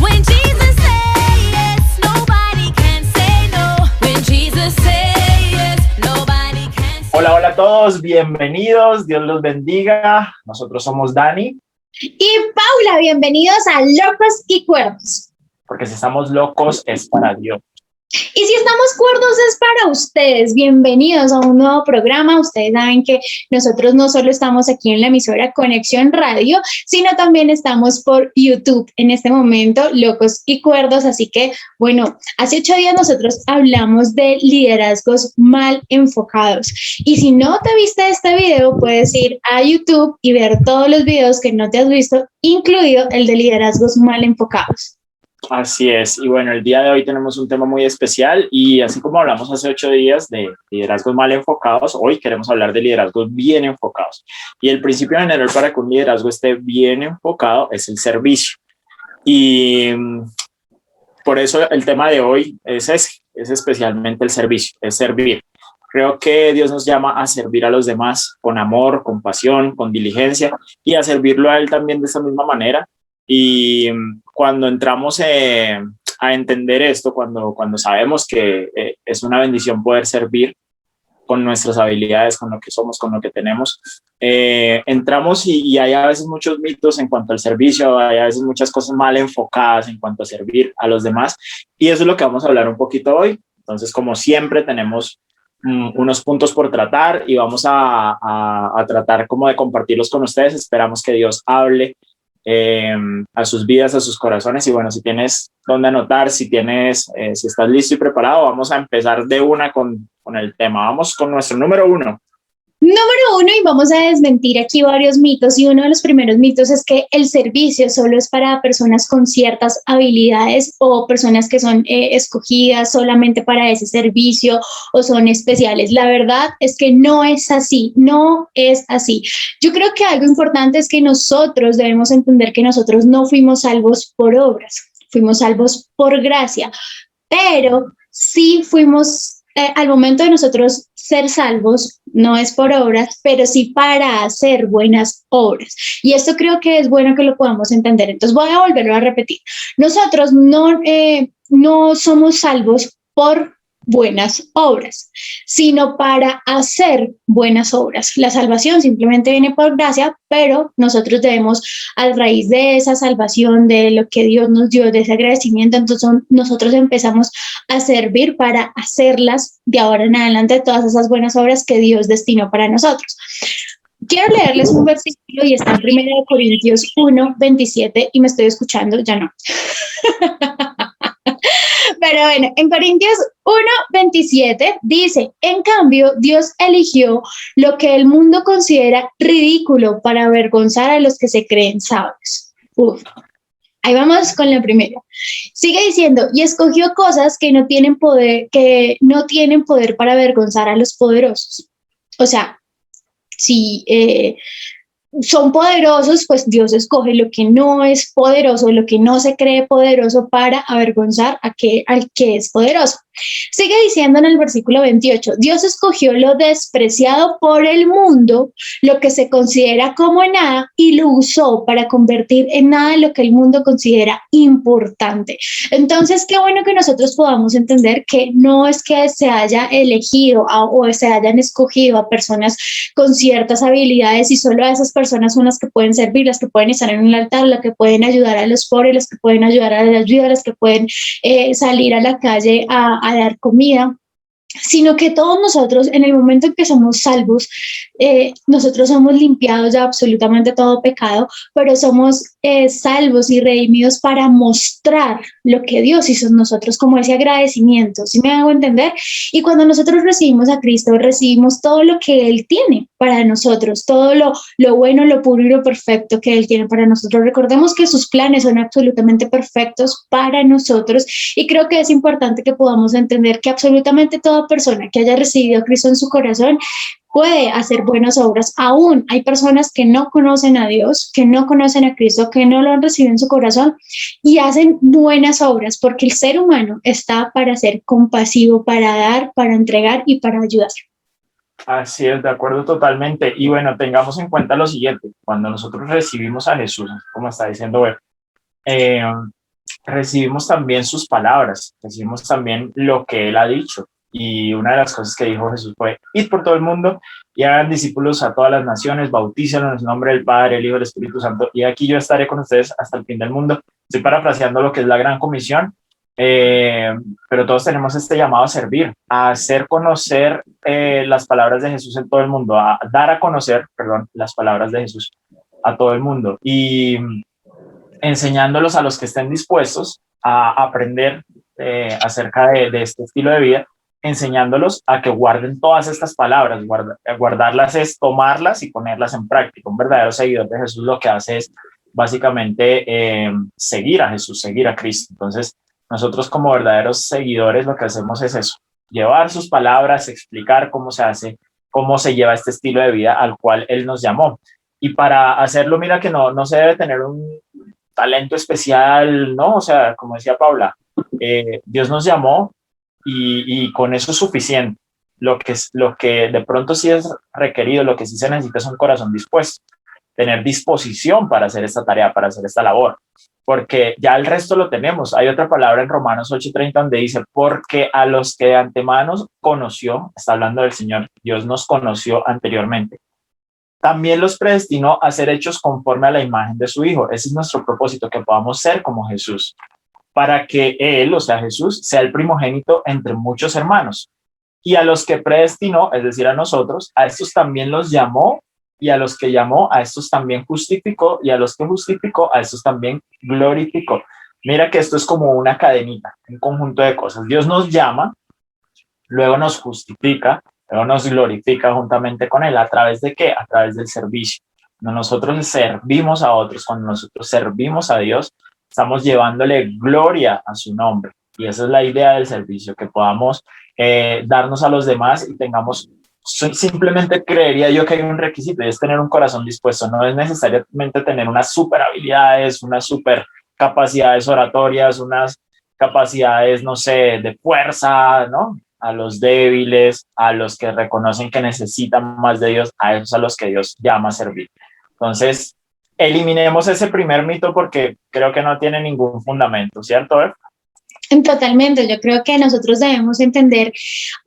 When Jesus says yes, nobody can say no. When Jesus says yes, nobody can say no. Hola, hola a todos, bienvenidos, Dios los bendiga. Nosotros somos Dani. Y Paula, bienvenidos a Locos y Cuerdos. Porque si estamos locos es para Dios. Y si estamos cuerdos es para ustedes. Bienvenidos a un nuevo programa. Ustedes saben que nosotros no solo estamos aquí en la emisora Conexión Radio, sino también estamos por YouTube en este momento, Locos y Cuerdos. Así que, bueno, hace 8 días nosotros hablamos de liderazgos mal enfocados. Y si no te viste este video, puedes ir a YouTube y ver todos los videos que no te has visto, incluido el de liderazgos mal enfocados. Así es, y bueno, el día de hoy tenemos un tema muy especial y así como hablamos hace 8 días de liderazgos mal enfocados, hoy queremos hablar de liderazgos bien enfocados. Y el principio general para que un liderazgo esté bien enfocado es el servicio. Y por eso el tema de hoy es ese, es especialmente el servicio, es servir. Creo que Dios nos llama a servir a los demás con amor, con pasión, con diligencia y a servirlo a Él también de esa misma manera. Y cuando entramos a entender esto, cuando sabemos que es una bendición poder servir con nuestras habilidades, con lo que somos, con lo que tenemos, entramos y hay a veces muchos mitos en cuanto al servicio, hay a veces muchas cosas mal enfocadas en cuanto a servir a los demás, y eso es lo que vamos a hablar un poquito hoy. Entonces, como siempre, tenemos unos puntos por tratar y vamos a tratar como de compartirlos con ustedes. Esperamos que Dios hable a sus vidas, a sus corazones. Y bueno, si tienes dónde anotar, si estás listo y preparado, vamos a empezar de una con el tema. Vamos con nuestro número 1. Número 1, y vamos a desmentir aquí varios mitos, y uno de los primeros mitos es que el servicio solo es para personas con ciertas habilidades o personas que son escogidas solamente para ese servicio o son especiales. La verdad es que no es así, no es así. Yo creo que algo importante es que nosotros debemos entender que nosotros no fuimos salvos por obras, fuimos salvos por gracia, pero sí fuimos al momento de nosotros ser salvos, no es por obras, pero sí para hacer buenas obras. Y esto creo que es bueno que lo podamos entender. Entonces voy a volverlo a repetir. Nosotros no somos salvos por buenas obras, sino para hacer buenas obras. La salvación simplemente viene por gracia, pero nosotros debemos, a raíz de esa salvación, de lo que Dios nos dio, de ese agradecimiento, entonces nosotros empezamos a servir para hacerlas de ahora en adelante, todas esas buenas obras que Dios destinó para nosotros. Quiero leerles un versículo y está en 1 Corintios 1, 27, y me estoy escuchando, ya no. Pero bueno, en Corintios 1, 27 dice: en cambio, Dios eligió lo que el mundo considera ridículo para avergonzar a los que se creen sabios. Ahí vamos con la primera. Sigue diciendo: y escogió cosas que no tienen poder para avergonzar a los poderosos. O sea, si son poderosos, pues Dios escoge lo que no es poderoso, lo que no se cree poderoso, para avergonzar al que es poderoso. Sigue diciendo en el versículo 28, Dios escogió lo despreciado por el mundo, lo que se considera como nada, y lo usó para convertir en nada lo que el mundo considera importante. Entonces, qué bueno que nosotros podamos entender que no es que se haya elegido o se hayan escogido a personas con ciertas habilidades y solo a esas personas son las que pueden servir, las que pueden estar en un altar, las que pueden ayudar a los pobres, las que pueden ayudar a las viudas, las que pueden salir a la calle a dar comida, sino que todos nosotros, en el momento en que somos salvos, nosotros somos limpiados de absolutamente todo pecado, pero somos salvos y redimidos para mostrar lo que Dios hizo en nosotros, como ese agradecimiento, ¿sí me hago entender? Y cuando nosotros recibimos a Cristo, recibimos todo lo que Él tiene para nosotros, todo lo bueno, lo puro y lo perfecto que Él tiene para nosotros. Recordemos que sus planes son absolutamente perfectos para nosotros, y creo que es importante que podamos entender que absolutamente toda persona que haya recibido a Cristo en su corazón puede hacer buenas obras. Aún hay personas que no conocen a Dios, que no conocen a Cristo, que no lo han recibido en su corazón y hacen buenas obras, porque el ser humano está para ser compasivo, para dar, para entregar y para ayudar. Así es, de acuerdo totalmente. Y bueno, tengamos en cuenta lo siguiente: cuando nosotros recibimos a Jesús, como está diciendo, recibimos también sus palabras, recibimos también lo que Él ha dicho. Y una de las cosas que dijo Jesús fue: id por todo el mundo y hagan discípulos a todas las naciones, bautícenlos en el nombre del Padre, el Hijo y el Espíritu Santo, y aquí yo estaré con ustedes hasta el fin del mundo. Estoy parafraseando lo que es la gran comisión, pero todos tenemos este llamado a servir, a hacer conocer las palabras de Jesús en todo el mundo, a dar a conocer, perdón, las palabras de Jesús a todo el mundo, y enseñándolos a los que estén dispuestos a aprender acerca de este estilo de vida, enseñándolos a que guarden todas estas palabras. Guardarlas es tomarlas y ponerlas en práctica. Un verdadero seguidor de Jesús lo que hace es básicamente seguir a Jesús, seguir a Cristo. Entonces, nosotros como verdaderos seguidores lo que hacemos es eso: llevar sus palabras, explicar cómo se hace, cómo se lleva este estilo de vida al cual Él nos llamó. Y para hacerlo, mira que no se debe tener un talento especial, ¿no? O sea, como decía Paula, Dios nos llamó y con eso es suficiente. Lo que de pronto sí es requerido, lo que sí se necesita es un corazón dispuesto, tener disposición para hacer esta tarea, para hacer esta labor, porque ya el resto lo tenemos. Hay otra palabra en Romanos 8:30 donde dice: porque a los que de antemano conoció, está hablando del Señor, Dios nos conoció anteriormente, también los predestinó a ser hechos conforme a la imagen de su Hijo. Ese es nuestro propósito, que podamos ser como Jesús, para que Él, o sea Jesús, sea el primogénito entre muchos hermanos. Y a los que predestinó, es decir, a nosotros, a estos también los llamó, y a los que llamó, a estos también justificó, y a los que justificó, a estos también glorificó. Mira que esto es como una cadenita, un conjunto de cosas. Dios nos llama, luego nos justifica, luego nos glorifica juntamente con Él. ¿A través de qué? A través del servicio. Cuando nosotros servimos a otros, cuando nosotros servimos a Dios, estamos llevándole gloria a su nombre. Y esa es la idea del servicio, que podamos darnos a los demás y tengamos, simplemente creería yo que hay un requisito, y es tener un corazón dispuesto. No es necesariamente tener unas super habilidades, unas super capacidades oratorias, unas capacidades, no sé, de fuerza, ¿no? A los débiles, a los que reconocen que necesitan más de Dios, a esos a los que Dios llama a servir. Entonces, eliminemos ese primer mito porque creo que no tiene ningún fundamento, ¿cierto? Totalmente, yo creo que nosotros debemos entender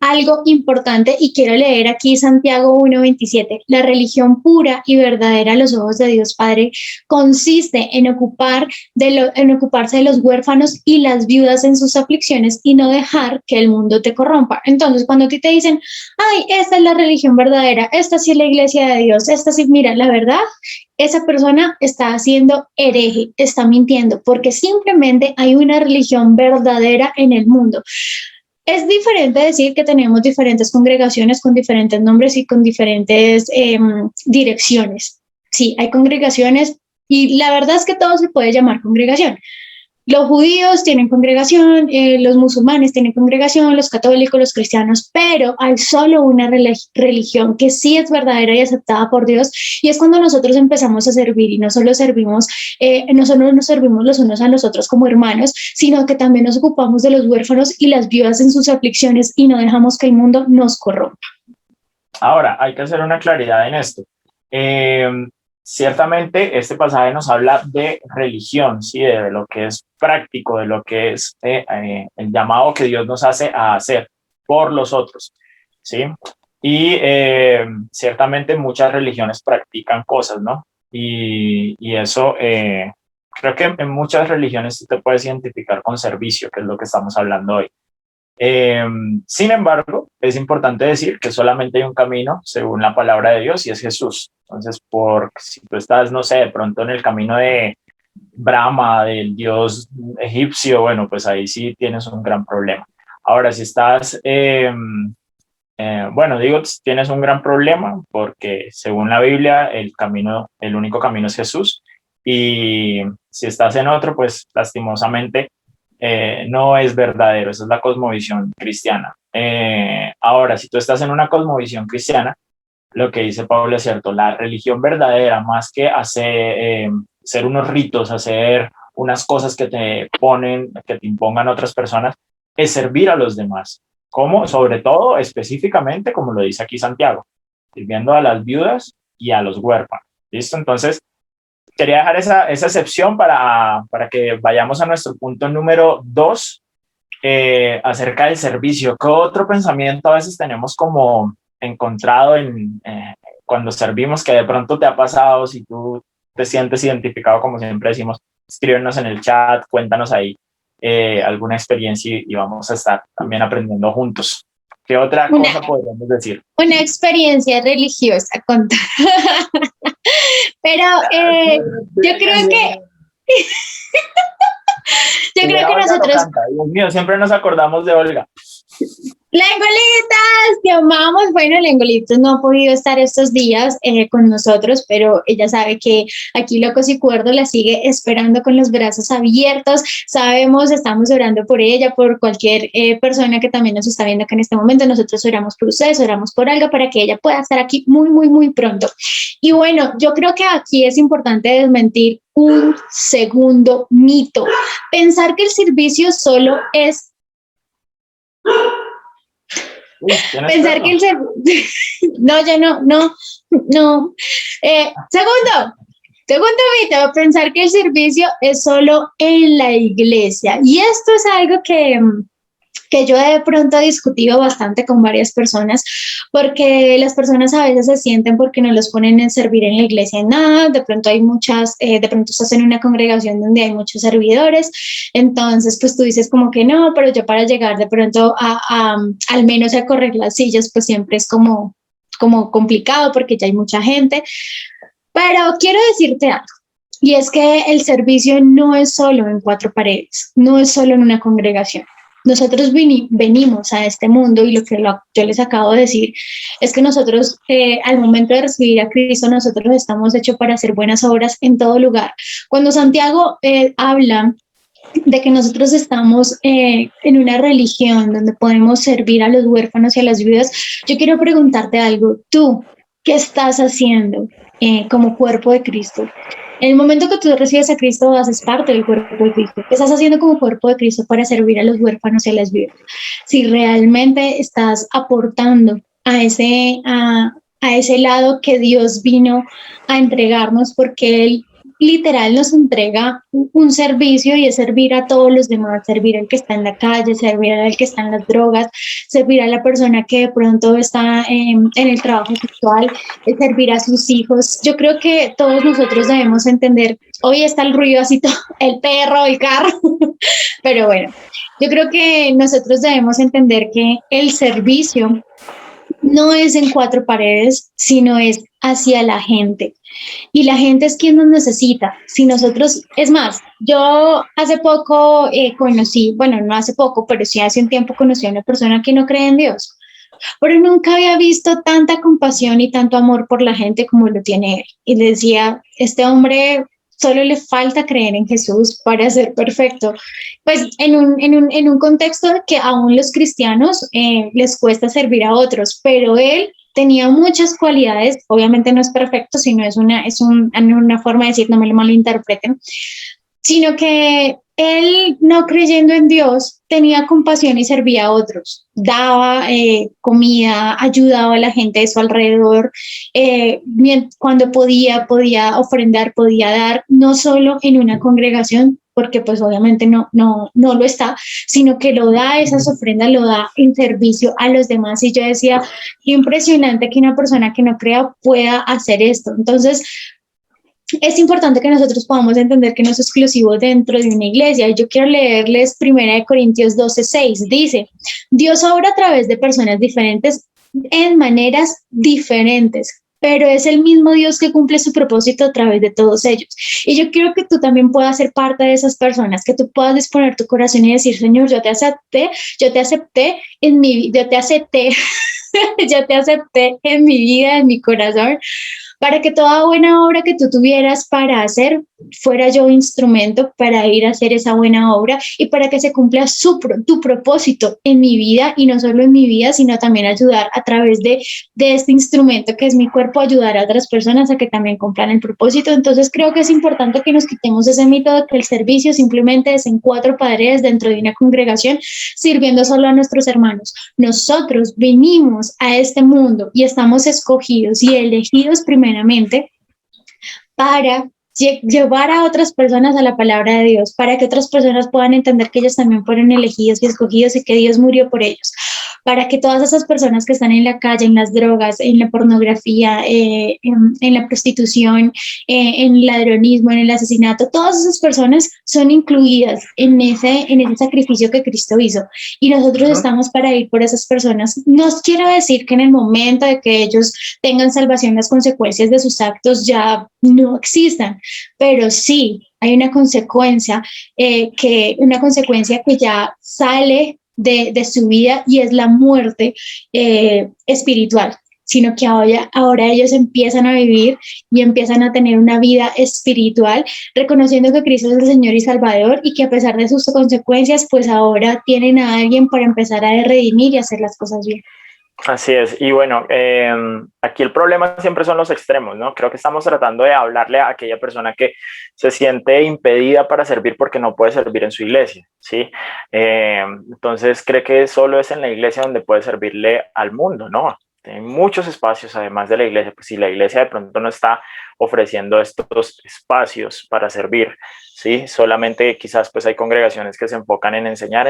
algo importante y quiero leer aquí Santiago 1:27. La religión pura y verdadera a los ojos de Dios Padre consiste en ocuparse de los huérfanos y las viudas en sus aflicciones y no dejar que el mundo te corrompa. Entonces, cuando a ti te dicen: ay, esta es la religión verdadera, esta sí es la iglesia de Dios, esta sí, mira, la verdad, esa persona está siendo hereje, está mintiendo, porque simplemente hay una religión verdadera en el mundo. Es diferente decir que tenemos diferentes congregaciones con diferentes nombres y con diferentes direcciones. Sí, hay congregaciones y la verdad es que todo se puede llamar congregación. Los judíos tienen congregación, los musulmanes tienen congregación, los católicos, los cristianos, pero hay solo una religión que sí es verdadera y aceptada por Dios, y es cuando nosotros empezamos a servir y no solo nos servimos los unos a los otros como hermanos, sino que también nos ocupamos de los huérfanos y las viudas en sus aflicciones y no dejamos que el mundo nos corrompa. Ahora, hay que hacer una claridad en esto. Ciertamente este pasaje nos habla de religión, ¿sí? De lo que es práctico, de lo que es el llamado que Dios nos hace a hacer por los otros, ¿sí? Y ciertamente muchas religiones practican cosas, ¿no? Y eso, creo que en muchas religiones tú te puedes identificar con servicio, que es lo que estamos hablando hoy. Sin embargo, es importante decir que solamente hay un camino según la palabra de Dios y es Jesús. Entonces, si tú estás, no sé, de pronto en el camino de Brahma, del dios egipcio, bueno, pues ahí sí tienes un gran problema. Ahora, si estás, tienes un gran problema porque según la Biblia el único camino es Jesús, y si estás en otro, pues lastimosamente no es verdadero. Esa es la cosmovisión cristiana. Ahora, si tú estás en una cosmovisión cristiana, lo que dice Pablo es cierto. La religión verdadera, más que hacer unos ritos, hacer unas cosas que te impongan otras personas, es servir a los demás. ¿Cómo? Sobre todo, específicamente, como lo dice aquí Santiago, sirviendo a las viudas y a los huérfanos. ¿Listo? Entonces, quería dejar esa excepción para que vayamos a nuestro punto número 2, acerca del servicio. ¿Qué otro pensamiento a veces tenemos como encontrado cuando servimos, que de pronto te ha pasado? Si tú te sientes identificado, como siempre decimos, escríbenos en el chat, cuéntanos ahí alguna experiencia y vamos a estar también aprendiendo juntos. ¿Qué otra cosa podríamos decir? Una experiencia religiosa contar. Pero yo creo que nosotros... Dios mío, siempre nos acordamos de Olga. Lengolitas, te amamos. Bueno, Lengolitos no ha podido estar estos días con nosotros, pero ella sabe que aquí Locos y Cuerdos la sigue esperando con los brazos abiertos. Sabemos, estamos orando por ella, por cualquier persona que también nos está viendo acá en este momento. Nosotros oramos por ustedes, oramos por algo para que ella pueda estar aquí muy, muy, muy pronto. Y bueno, yo creo que aquí es importante desmentir un segundo mito. Pensar que el servicio solo es... Pensar que el segundo mito, pensar que el servicio es solo en la iglesia. Y esto es algo que yo de pronto he discutido bastante con varias personas, porque las personas a veces se sienten porque no los ponen en servir en la iglesia en nada. De pronto hay muchas, de pronto estás en una congregación donde hay muchos servidores, entonces pues tú dices como que no, pero yo para llegar de pronto al menos a correr las sillas, pues siempre es como complicado porque ya hay mucha gente. Pero quiero decirte algo, y es que el servicio no es solo en cuatro paredes, no es solo en una congregación. Nosotros venimos a este mundo, y lo que yo les acabo de decir es que nosotros al momento de recibir a Cristo, nosotros estamos hechos para hacer buenas obras en todo lugar. Cuando Santiago habla de que nosotros estamos en una religión donde podemos servir a los huérfanos y a las viudas, yo quiero preguntarte algo. ¿Tú qué estás haciendo como cuerpo de Cristo? En el momento que tú recibes a Cristo, haces parte del cuerpo de Cristo. ¿Qué estás haciendo como cuerpo de Cristo para servir a los huérfanos y a las viudas? Si realmente estás aportando a ese lado que Dios vino a entregarnos, porque Él literal nos entrega un servicio, y es servir a todos los demás, servir al que está en la calle, servir al que está en las drogas, servir a la persona que de pronto está en el trabajo sexual, servir a sus hijos. Yo creo que todos nosotros debemos entender, hoy está el ruido así, el perro, el carro, pero bueno, yo creo que nosotros debemos entender que el servicio no es en cuatro paredes, sino es hacia la gente. Y la gente es quien nos necesita. Si nosotros, es más, yo hace poco conocí, bueno, no hace poco, pero sí hace un tiempo conocí a una persona que no cree en Dios, pero nunca había visto tanta compasión y tanto amor por la gente como lo tiene él. Y decía, este hombre solo le falta creer en Jesús para ser perfecto. Pues en un contexto que aún los cristianos les cuesta servir a otros, pero él tenía muchas cualidades. Obviamente no es perfecto, sino es una forma de decir, no me lo malinterpreten, sino que él, no creyendo en Dios, tenía compasión y servía a otros, daba comida, ayudaba a la gente de su alrededor, cuando podía ofrendar, podía dar, no solo en una congregación, porque pues obviamente no lo está, sino que lo da, esas ofrendas lo da en servicio a los demás. Y yo decía, impresionante que una persona que no crea pueda hacer esto. Entonces, es importante que nosotros podamos entender que no es exclusivo dentro de una iglesia. Y yo quiero leerles 1 Corintios 12:6. Dice, Dios obra a través de personas diferentes en maneras diferentes, pero es el mismo Dios que cumple su propósito a través de todos ellos. Y yo quiero que tú también puedas ser parte de esas personas, que tú puedas disponer tu corazón y decir, Señor, yo te acepté en mi vida, yo te acepté en mi vida, en mi corazón, para que toda buena obra que tú tuvieras para hacer, fuera yo instrumento para ir a hacer esa buena obra, y para que se cumpla tu propósito en mi vida, y no solo en mi vida, sino también ayudar a través de este instrumento que es mi cuerpo, ayudar a otras personas a que también cumplan el propósito. Entonces creo que es importante que nos quitemos ese mito de que el servicio simplemente es en cuatro paredes dentro de una congregación, sirviendo solo a nuestros hermanos. Nosotros venimos a este mundo y estamos escogidos y elegidos primeramente para llevar a otras personas a la palabra de Dios, para que otras personas puedan entender que ellos también fueron elegidos y escogidos y que Dios murió por ellos, para que todas esas personas que están en la calle, en las drogas, en la pornografía, en la prostitución, en el ladronismo, en el asesinato, todas esas personas son incluidas en ese sacrificio que Cristo hizo, y nosotros estamos para ir por esas personas. No quiero decir que en el momento de que ellos tengan salvación, las consecuencias de sus actos ya no existan, pero sí hay una consecuencia, una consecuencia que ya sale de su vida, y es la muerte espiritual, sino que ahora ellos empiezan a vivir y empiezan a tener una vida espiritual, reconociendo que Cristo es el Señor y Salvador, y que a pesar de sus consecuencias, pues ahora tienen a alguien para empezar a redimir y hacer las cosas bien. Así es, y bueno, aquí el problema siempre son los extremos, ¿no? Creo que estamos tratando de hablarle a aquella persona que se siente impedida para servir porque no puede servir en su iglesia, ¿sí? Entonces cree que solo es en la iglesia donde puede servirle al mundo, ¿no? Hay muchos espacios además de la iglesia, pues si la iglesia de pronto no está ofreciendo estos espacios para servir, ¿sí? Solamente quizás pues hay congregaciones que se enfocan en enseñar,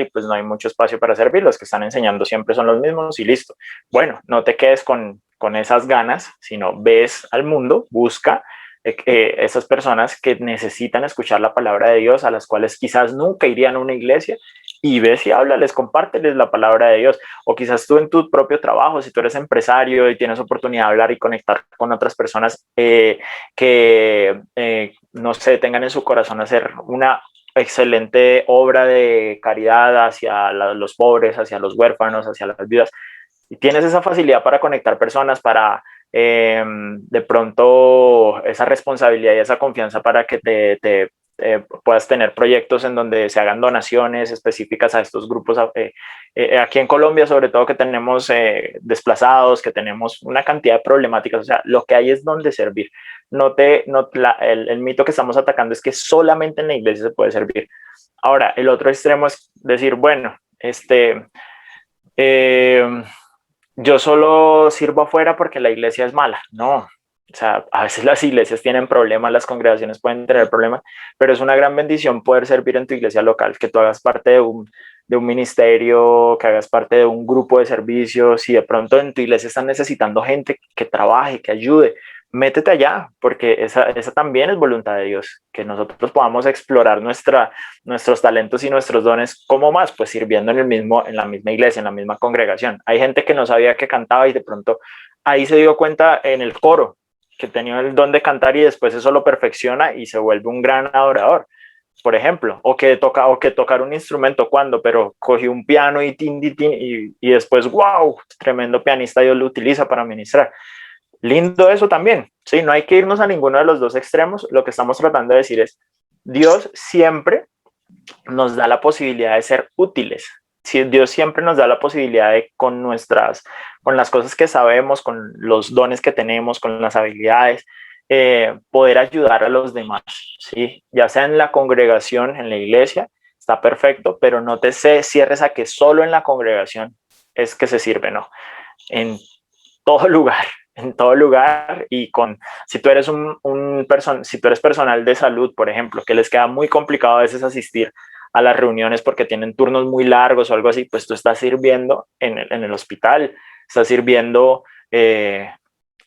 y pues no hay mucho espacio para servir. Los que están enseñando siempre son los mismos y listo. Bueno, no te quedes con esas ganas, sino ves al mundo, busca esas personas que necesitan escuchar la palabra de Dios, a las cuales quizás nunca irían a una iglesia, y ves y háblales, compárteles la palabra de Dios. O quizás tú en tu propio trabajo, si tú eres empresario y tienes oportunidad de hablar y conectar con otras personas no sé, tengan en su corazón hacer una excelente obra de caridad hacia los pobres, hacia los huérfanos, hacia las viudas, y tienes esa facilidad para conectar personas, para de pronto esa responsabilidad y esa confianza para que puedas tener proyectos en donde se hagan donaciones específicas a estos grupos. Aquí en Colombia, sobre todo, que tenemos desplazados, que tenemos una cantidad de problemáticas, o sea, lo que hay es donde servir. El mito que estamos atacando es que solamente en la iglesia se puede servir. Ahora, el otro extremo es decir, bueno, yo solo sirvo afuera porque la iglesia es mala. No, o sea, a veces las iglesias tienen problemas, las congregaciones pueden tener problemas, pero es una gran bendición poder servir en tu iglesia local, que tú hagas parte de un ministerio, que hagas parte de un grupo de servicios. Si de pronto en tu iglesia están necesitando gente que trabaje, que ayude, métete allá, porque esa también es voluntad de Dios, que nosotros podamos explorar nuestros talentos y nuestros dones. ¿Cómo más? Pues sirviendo en la misma iglesia, en la misma congregación. Hay gente que no sabía que cantaba y de pronto ahí se dio cuenta en el coro que tenía el don de cantar, y después eso lo perfecciona y se vuelve un gran adorador, por ejemplo, o que tocar un instrumento pero cogió un piano y y después, wow, tremendo pianista, Dios lo utiliza para ministrar. Lindo eso también, ¿sí? No hay que irnos a ninguno de los dos extremos. Lo que estamos tratando de decir es, Dios siempre nos da la posibilidad de ser útiles. Sí, Dios siempre nos da la posibilidad de, con las cosas que sabemos, con los dones que tenemos, con las habilidades, poder ayudar a los demás, ¿sí? Ya sea en la congregación, en la iglesia, está perfecto, pero no te cierres a que solo en la congregación es que se sirve, no. En todo lugar, y si tú eres si tú eres personal de salud, por ejemplo, que les queda muy complicado a veces asistir a las reuniones porque tienen turnos muy largos o algo así, pues tú estás sirviendo en el hospital, estás sirviendo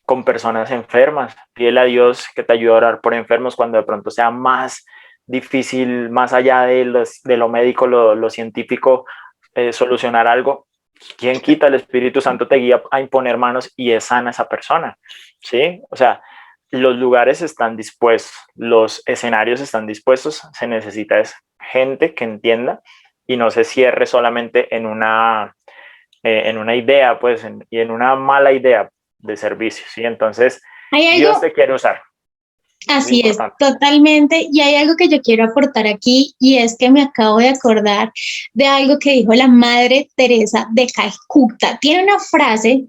con personas enfermas. Pídele a Dios que te ayude a orar por enfermos cuando de pronto sea más difícil, más allá de lo médico, lo científico, solucionar algo. ¿Quién quita? El Espíritu Santo te guía a imponer manos y es sana esa persona, ¿sí? O sea, los lugares están dispuestos, los escenarios están dispuestos, se necesita gente que entienda y no se cierre solamente en una idea, pues, y en una mala idea de servicio, ¿sí? Entonces, Dios te quiere usar. Así es, totalmente. Y hay algo que yo quiero aportar aquí, y es que me acabo de acordar de algo que dijo la Madre Teresa de Calcuta. Tiene una frase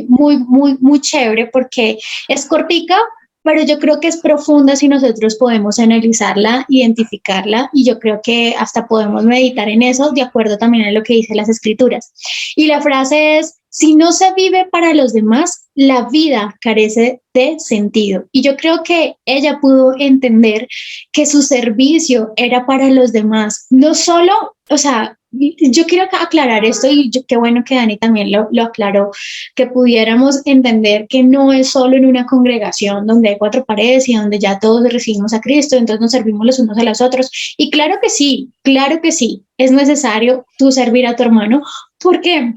muy, muy, muy chévere porque es cortica, pero yo creo que es profunda si nosotros podemos analizarla, identificarla, y yo creo que hasta podemos meditar en eso de acuerdo también a lo que dicen las escrituras. Y la frase es, si no se vive para los demás, la vida carece de sentido. Y yo creo que ella pudo entender que su servicio era para los demás, no solo, o sea, yo quiero aclarar esto, y qué bueno que Dani también lo aclaró, que pudiéramos entender que no es solo en una congregación donde hay cuatro paredes y donde ya todos recibimos a Cristo, entonces nos servimos los unos a los otros. Y claro que sí, es necesario tú servir a tu hermano, porque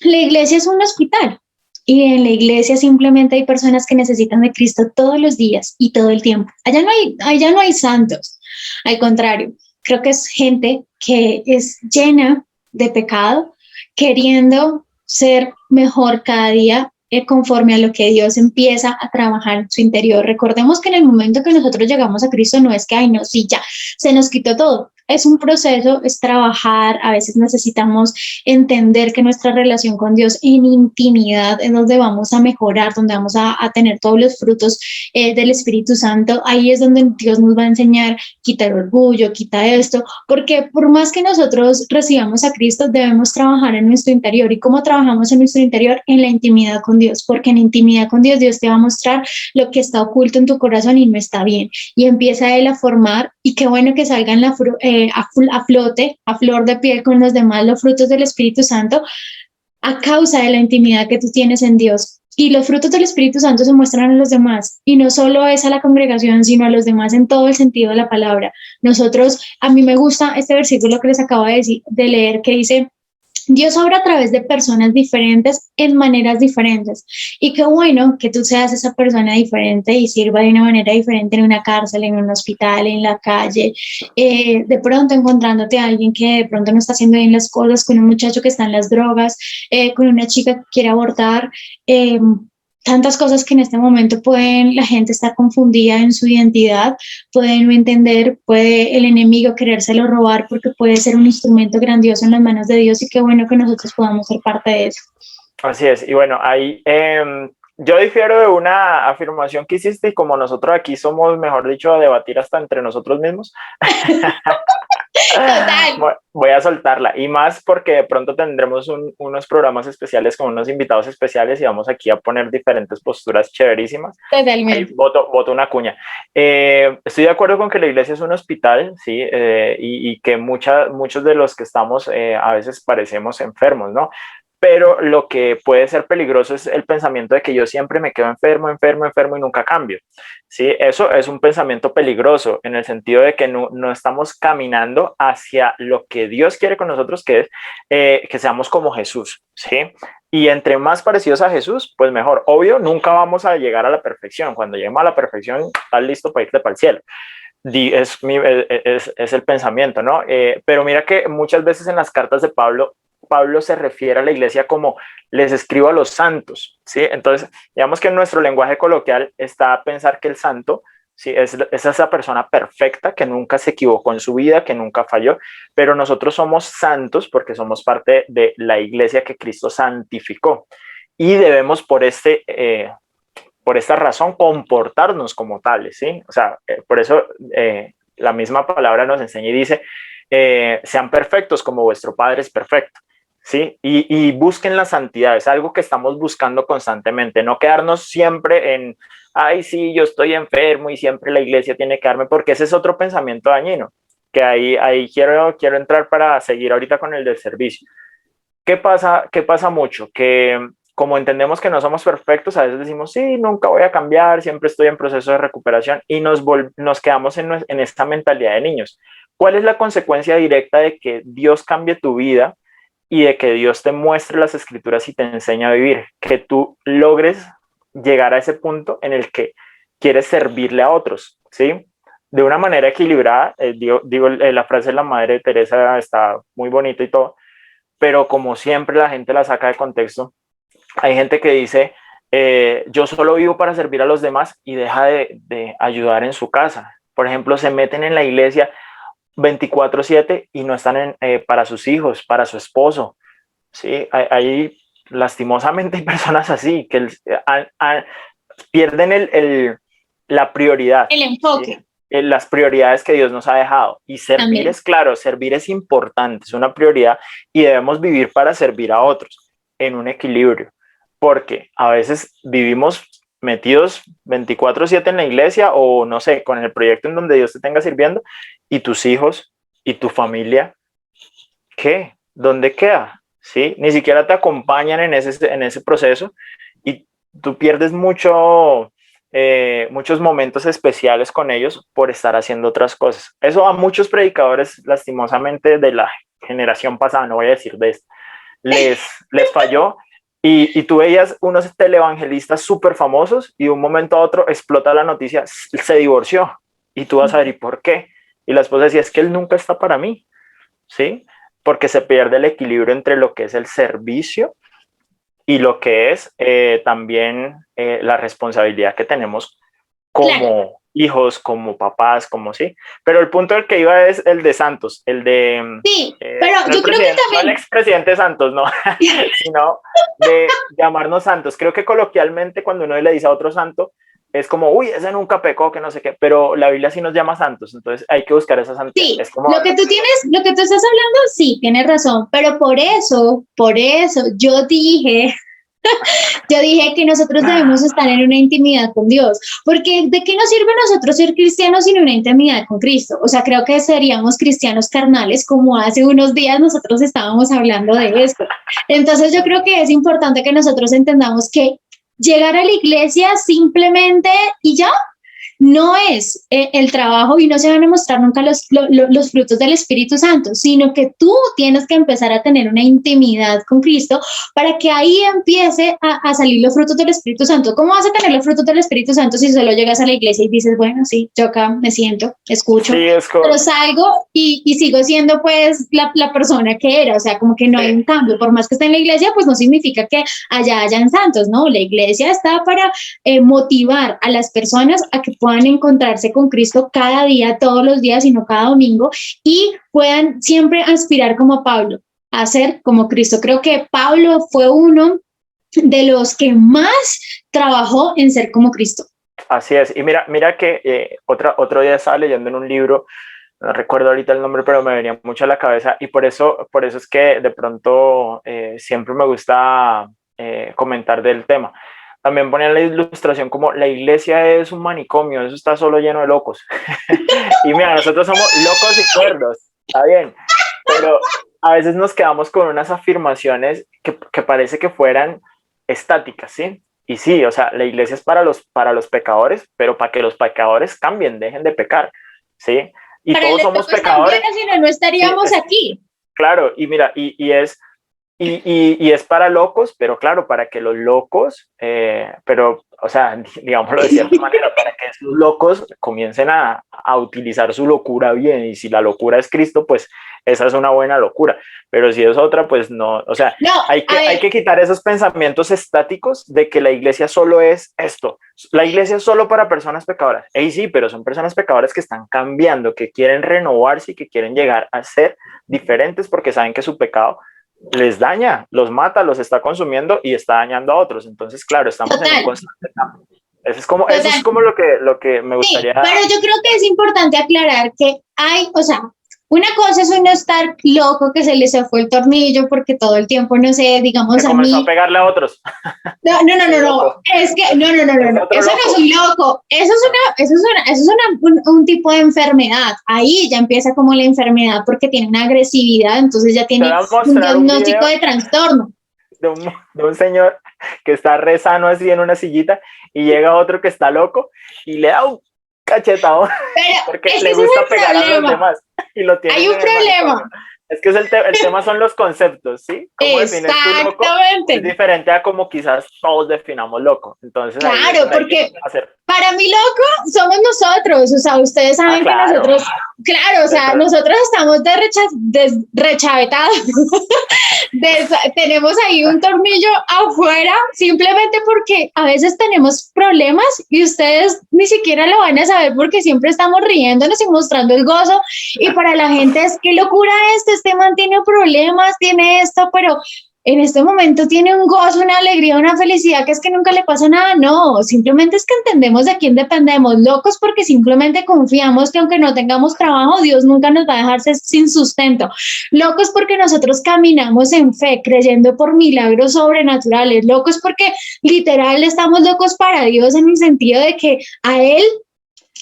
la iglesia es un hospital. Y en la iglesia simplemente hay personas que necesitan de Cristo todos los días y todo el tiempo. Allá no hay santos, al contrario, creo que es gente que es llena de pecado, queriendo ser mejor cada día, conforme a lo que Dios empieza a trabajar en su interior. Recordemos que en el momento que nosotros llegamos a Cristo no es que, ay, no, sí, ya, se nos quitó todo. Es un proceso, es trabajar, a veces necesitamos entender que nuestra relación con Dios en intimidad es donde vamos a mejorar, donde vamos a tener todos los frutos del Espíritu Santo. Ahí es donde Dios nos va a enseñar, quita el orgullo, quita esto, porque por más que nosotros recibamos a Cristo, debemos trabajar en nuestro interior. ¿Y cómo trabajamos en nuestro interior? En la intimidad con Dios, porque en intimidad con Dios, Dios te va a mostrar lo que está oculto en tu corazón y no está bien. Y empieza Él a formar, y qué bueno que salgan a flote, a flor de piel con los demás, los frutos del Espíritu Santo, a causa de la intimidad que tú tienes en Dios. Y los frutos del Espíritu Santo se muestran a los demás, y no solo es a la congregación, sino a los demás en todo el sentido de la palabra. Nosotros, a mí me gusta este versículo que les acabo de leer, que dice, Dios obra a través de personas diferentes en maneras diferentes. Y qué bueno que tú seas esa persona diferente y sirva de una manera diferente en una cárcel, en un hospital, en la calle, de pronto encontrándote a alguien que de pronto no está haciendo bien las cosas, con un muchacho que está en las drogas, con una chica que quiere abortar, tantas cosas que en este momento pueden la gente estar confundida en su identidad, pueden no entender, puede el enemigo querérselo robar, porque puede ser un instrumento grandioso en las manos de Dios, y qué bueno que nosotros podamos ser parte de eso. Así es, y bueno, ahí yo difiero de una afirmación que hiciste, y como nosotros aquí somos, mejor dicho, a debatir hasta entre nosotros mismos, Total. voy a soltarla, y más porque de pronto tendremos unos programas especiales con unos invitados especiales, y vamos aquí a poner diferentes posturas chéverísimas. Totalmente. Ahí voto una cuña. Estoy de acuerdo con que la iglesia es un hospital, ¿sí? Y que muchos de los que estamos a veces parecemos enfermos, ¿no? Pero lo que puede ser peligroso es el pensamiento de que yo siempre me quedo enfermo y nunca cambio. ¿Sí? Eso es un pensamiento peligroso, en el sentido de que no estamos caminando hacia lo que Dios quiere con nosotros, que es que seamos como Jesús. ¿Sí? Y entre más parecidos a Jesús, pues mejor. Obvio, nunca vamos a llegar a la perfección. Cuando lleguemos a la perfección, estás listo para irte para el cielo. Es el pensamiento, ¿no? Pero mira que muchas veces en las cartas de Pablo se refiere a la iglesia como les escribo a los santos, ¿sí? Entonces, digamos que en nuestro lenguaje coloquial está a pensar que el santo, ¿sí? es esa persona perfecta que nunca se equivocó en su vida, que nunca falló, pero nosotros somos santos porque somos parte de la iglesia que Cristo santificó, y debemos por esta razón comportarnos como tales, ¿sí? O sea, por eso la misma palabra nos enseña y dice, sean perfectos como vuestro Padre es perfecto. ¿Sí? Y busquen la santidad, es algo que estamos buscando constantemente, no quedarnos siempre en, ay, sí, yo estoy enfermo y siempre la iglesia tiene que darme, porque ese es otro pensamiento dañino, que ahí quiero entrar para seguir ahorita con el del servicio. ¿Qué pasa mucho? Que como entendemos que no somos perfectos, a veces decimos, sí, nunca voy a cambiar, siempre estoy en proceso de recuperación, y nos quedamos en esta mentalidad de niños. ¿Cuál es la consecuencia directa de que Dios cambie tu vida y de que Dios te muestre las escrituras y te enseñe a vivir? Que tú logres llegar a ese punto en el que quieres servirle a otros, ¿sí? De una manera equilibrada. La frase de la Madre Teresa está muy bonita y todo, pero como siempre la gente la saca de contexto. Hay gente que dice, yo solo vivo para servir a los demás, y deja de ayudar en su casa. Por ejemplo, se meten en la iglesia 24/7 y no están para sus hijos, para su esposo. ¿Sí? Hay lastimosamente hay personas así que pierden la prioridad. El enfoque. ¿Sí? Las prioridades que Dios nos ha dejado. Y servir También. es claro, servir es importante, es una prioridad y debemos vivir para servir a otros en un equilibrio, porque a veces vivimos metidos 24/7 en la iglesia o no sé, con el proyecto en donde Dios te tenga sirviendo y tus hijos y tu familia, ¿qué? ¿Dónde queda? ¿Sí? Ni siquiera te acompañan en ese proceso y tú pierdes muchos momentos especiales con ellos por estar haciendo otras cosas. Eso a muchos predicadores, lastimosamente, de la generación pasada, no voy a decir de esta, les falló. Y tú veías unos televangelistas súper famosos y de un momento a otro explota la noticia, se divorció. Y tú vas a ver, ¿y por qué? Y la esposa decía, es que él nunca está para mí, ¿sí? Porque se pierde el equilibrio entre lo que es el servicio y lo que es también la responsabilidad que tenemos como Claro. hijos, como papás, como sí. Pero el punto del que iba es el de Santos, el de... Sí, no pero el yo creo que presidente, no el también, expresidente Santos, no, sino de llamarnos santos. Creo que coloquialmente cuando uno le dice a otro santo, es como, uy, ese nunca pecó, que no sé qué, pero la Biblia sí nos llama santos, entonces hay que buscar esa santidad. sí, Es como, lo que tú estás hablando, sí, tienes razón, pero por eso yo dije que nosotros debemos estar en una intimidad con Dios, porque ¿de qué nos sirve a nosotros ser cristianos sin una intimidad con Cristo? O sea, creo que seríamos cristianos carnales, como hace unos días nosotros estábamos hablando de esto. Entonces yo creo que es importante que nosotros entendamos que llegar a la iglesia simplemente y ya no es el trabajo y no se van a mostrar nunca los frutos del Espíritu Santo, sino que tú tienes que empezar a tener una intimidad con Cristo para que ahí empiece a salir los frutos del Espíritu Santo. ¿Cómo vas a tener los frutos del Espíritu Santo si solo llegas a la iglesia y dices, bueno, sí, yo acá me siento, escucho, sí, es como, pero salgo y sigo siendo pues la persona que era? O sea, como que no hay un cambio, por más que esté en la iglesia, pues no significa que allá hayan santos, ¿no? La iglesia está para motivar a las personas a que puedan encontrarse con Cristo cada día, todos los días y no cada domingo, y puedan siempre aspirar como Pablo, a ser como Cristo. Creo que Pablo fue uno de los que más trabajó en ser como Cristo. así es. Y mira que otro día estaba leyendo en un libro, no recuerdo ahorita el nombre, pero me venía mucho a la cabeza y por eso es que de pronto siempre me gusta comentar del tema. También ponían la ilustración como la iglesia es un manicomio, eso está solo lleno de locos. Y mira, nosotros somos locos y cuerdos, está bien, pero a veces nos quedamos con unas afirmaciones que parece que fueran estáticas, ¿sí? Y sí, o sea, la iglesia es para los pecadores, pero para que los pecadores cambien, dejen de pecar, ¿sí? Y Para todos somos pecadores. Si no, no estaríamos Sí, aquí. claro, y mira, y es para locos, pero claro, para que los locos, pero, o sea, digámoslo de cierta manera, para que esos locos comiencen a utilizar su locura bien, y si la locura es Cristo, pues esa es una buena locura, pero si es otra, pues no, o sea, No, hay que quitar esos pensamientos estáticos de que la iglesia solo es esto, la iglesia es solo para personas pecadoras, y sí, pero son personas pecadoras que están cambiando, que quieren renovarse y que quieren llegar a ser diferentes porque saben que su pecado les daña, los mata, los está consumiendo y está dañando a otros. Entonces, claro, estamos en un constante cambio. Eso es como lo que me gustaría. Sí, pero yo creo que es importante aclarar que hay, o sea, una cosa es uno estar loco que se le fue el tornillo porque todo el tiempo, no sé, digamos que a comenzó mí. a pegarle a otros. No. Es que, no. Eso no es un loco. Eso es un tipo de enfermedad. Ahí ya empieza como la enfermedad porque tiene una agresividad, entonces ya tiene un diagnóstico de trastorno. De un señor que está re sano así en una sillita y llega otro que está loco y le da un cachetado porque le gusta pegar a los demás y lo tiene. Hay un problema. Es que el tema son los conceptos, ¿sí? ¿Cómo defines tú loco? Es diferente a como quizás todos definamos loco. Entonces, claro, porque para mí loco somos nosotros, o sea, ustedes saben claro. Que nosotros, claro, o sea, nosotros estamos rechavetados, tenemos ahí un tornillo afuera, simplemente porque a veces tenemos problemas y ustedes ni siquiera lo van a saber porque siempre estamos riéndonos y mostrando el gozo, y para la gente es, qué locura este man tiene problemas, tiene esto, pero en este momento tiene un gozo, una alegría, una felicidad que es que nunca le pasa nada. No, simplemente es que entendemos de quién dependemos, locos porque simplemente confiamos que aunque no tengamos trabajo, Dios nunca nos va a dejar sin sustento. Locos porque nosotros caminamos en fe, creyendo por milagros sobrenaturales. Locos porque literal estamos locos para Dios en el sentido de que a Él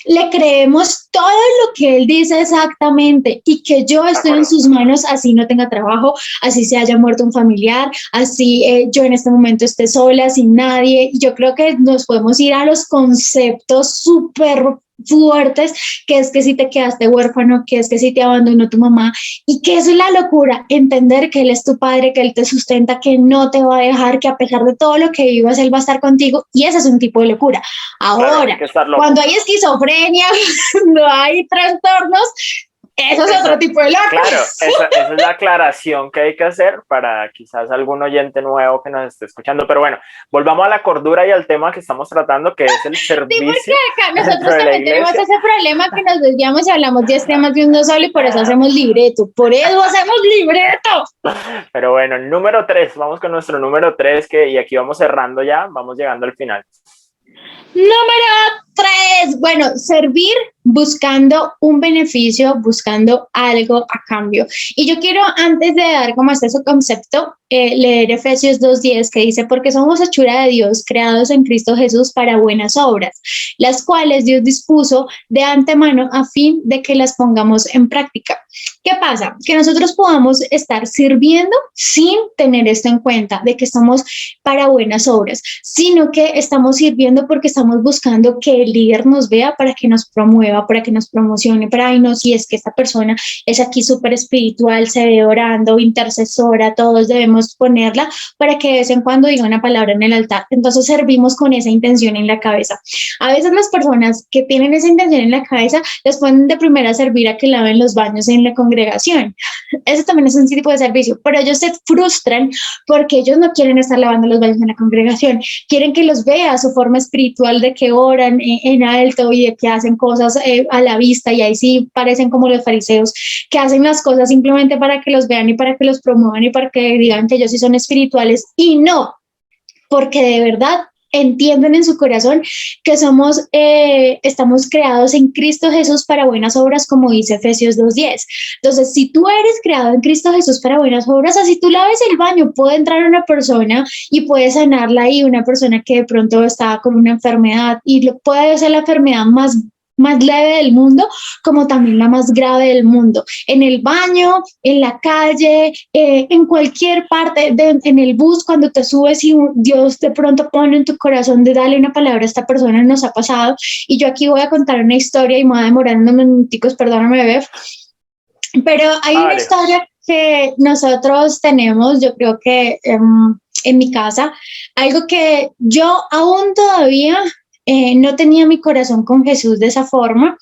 le creemos todo lo que Él dice exactamente y que yo estoy en sus manos, así no tenga trabajo, así se haya muerto un familiar, así yo en este momento esté sola, sin nadie. Yo creo que nos podemos ir a los conceptos súper fuertes, que es que si te quedaste huérfano, que es que si te abandonó tu mamá, y que eso es la locura, entender que Él es tu padre, que Él te sustenta, que no te va a dejar, que a pesar de todo lo que vivas, Él va a estar contigo, y ese es un tipo de locura. Ahora, claro, cuando hay esquizofrenia, no hay trastornos, eso es otro tipo de locura. Claro, esa es la aclaración que hay que hacer para quizás algún oyente nuevo que nos esté escuchando. Pero bueno, volvamos a la cordura y al tema que estamos tratando, que es el servicio. Sí, porque acá nosotros también tenemos ese problema que nos desviamos y hablamos 10 temas de uno solo y por eso hacemos libreto. Por eso hacemos libreto. Pero bueno, número 3, vamos con nuestro número 3, y aquí vamos cerrando ya, vamos llegando al final. Número 3, bueno, servir buscando un beneficio, buscando algo a cambio. Y yo quiero, antes de dar como este su concepto, leer Efesios 2:10, que dice, porque somos hechura de Dios, creados en Cristo Jesús para buenas obras, las cuales Dios dispuso de antemano a fin de que las pongamos en práctica. ¿Qué pasa? Que nosotros podamos estar sirviendo sin tener esto en cuenta, de que estamos para buenas obras, sino que estamos sirviendo porque estamos buscando que el líder nos vea para que nos promueva, para que nos promocione, para, ay no, si es que esta persona es aquí súper espiritual, se ve orando, intercesora, todos debemos ponerla para que de vez en cuando diga una palabra en el altar. Entonces servimos con esa intención en la cabeza. A veces las personas que tienen esa intención en la cabeza les ponen de primera a servir a que laven los baños en la congregación. Eso también es un tipo de servicio, pero ellos se frustran porque ellos no quieren estar lavando los baños en la congregación, quieren que los vea su forma espiritual de que oran en alto y de que hacen cosas a la vista, y ahí sí parecen como los fariseos que hacen las cosas simplemente para que los vean y para que los promuevan y para que digan que ellos sí son espirituales, y no, porque de verdad entienden en su corazón que estamos creados en Cristo Jesús para buenas obras, como dice Efesios 2:10. Entonces, si tú eres creado en Cristo Jesús para buenas obras, así tú laves el baño, puede entrar una persona y puede sanarla ahí, una persona que de pronto estaba con una enfermedad, y puede ser la enfermedad más leve del mundo, como también la más grave del mundo, en el baño, en la calle, en cualquier parte, en el bus, cuando te subes y Dios de pronto pone en tu corazón de darle una palabra a esta persona. Nos ha pasado, y yo aquí voy a contar una historia y me voy a demorar unos minuticos, perdóname, Bef, pero hay una historia que nosotros tenemos, yo creo que en mi casa, algo que yo aún todavía no tenía mi corazón con Jesús de esa forma,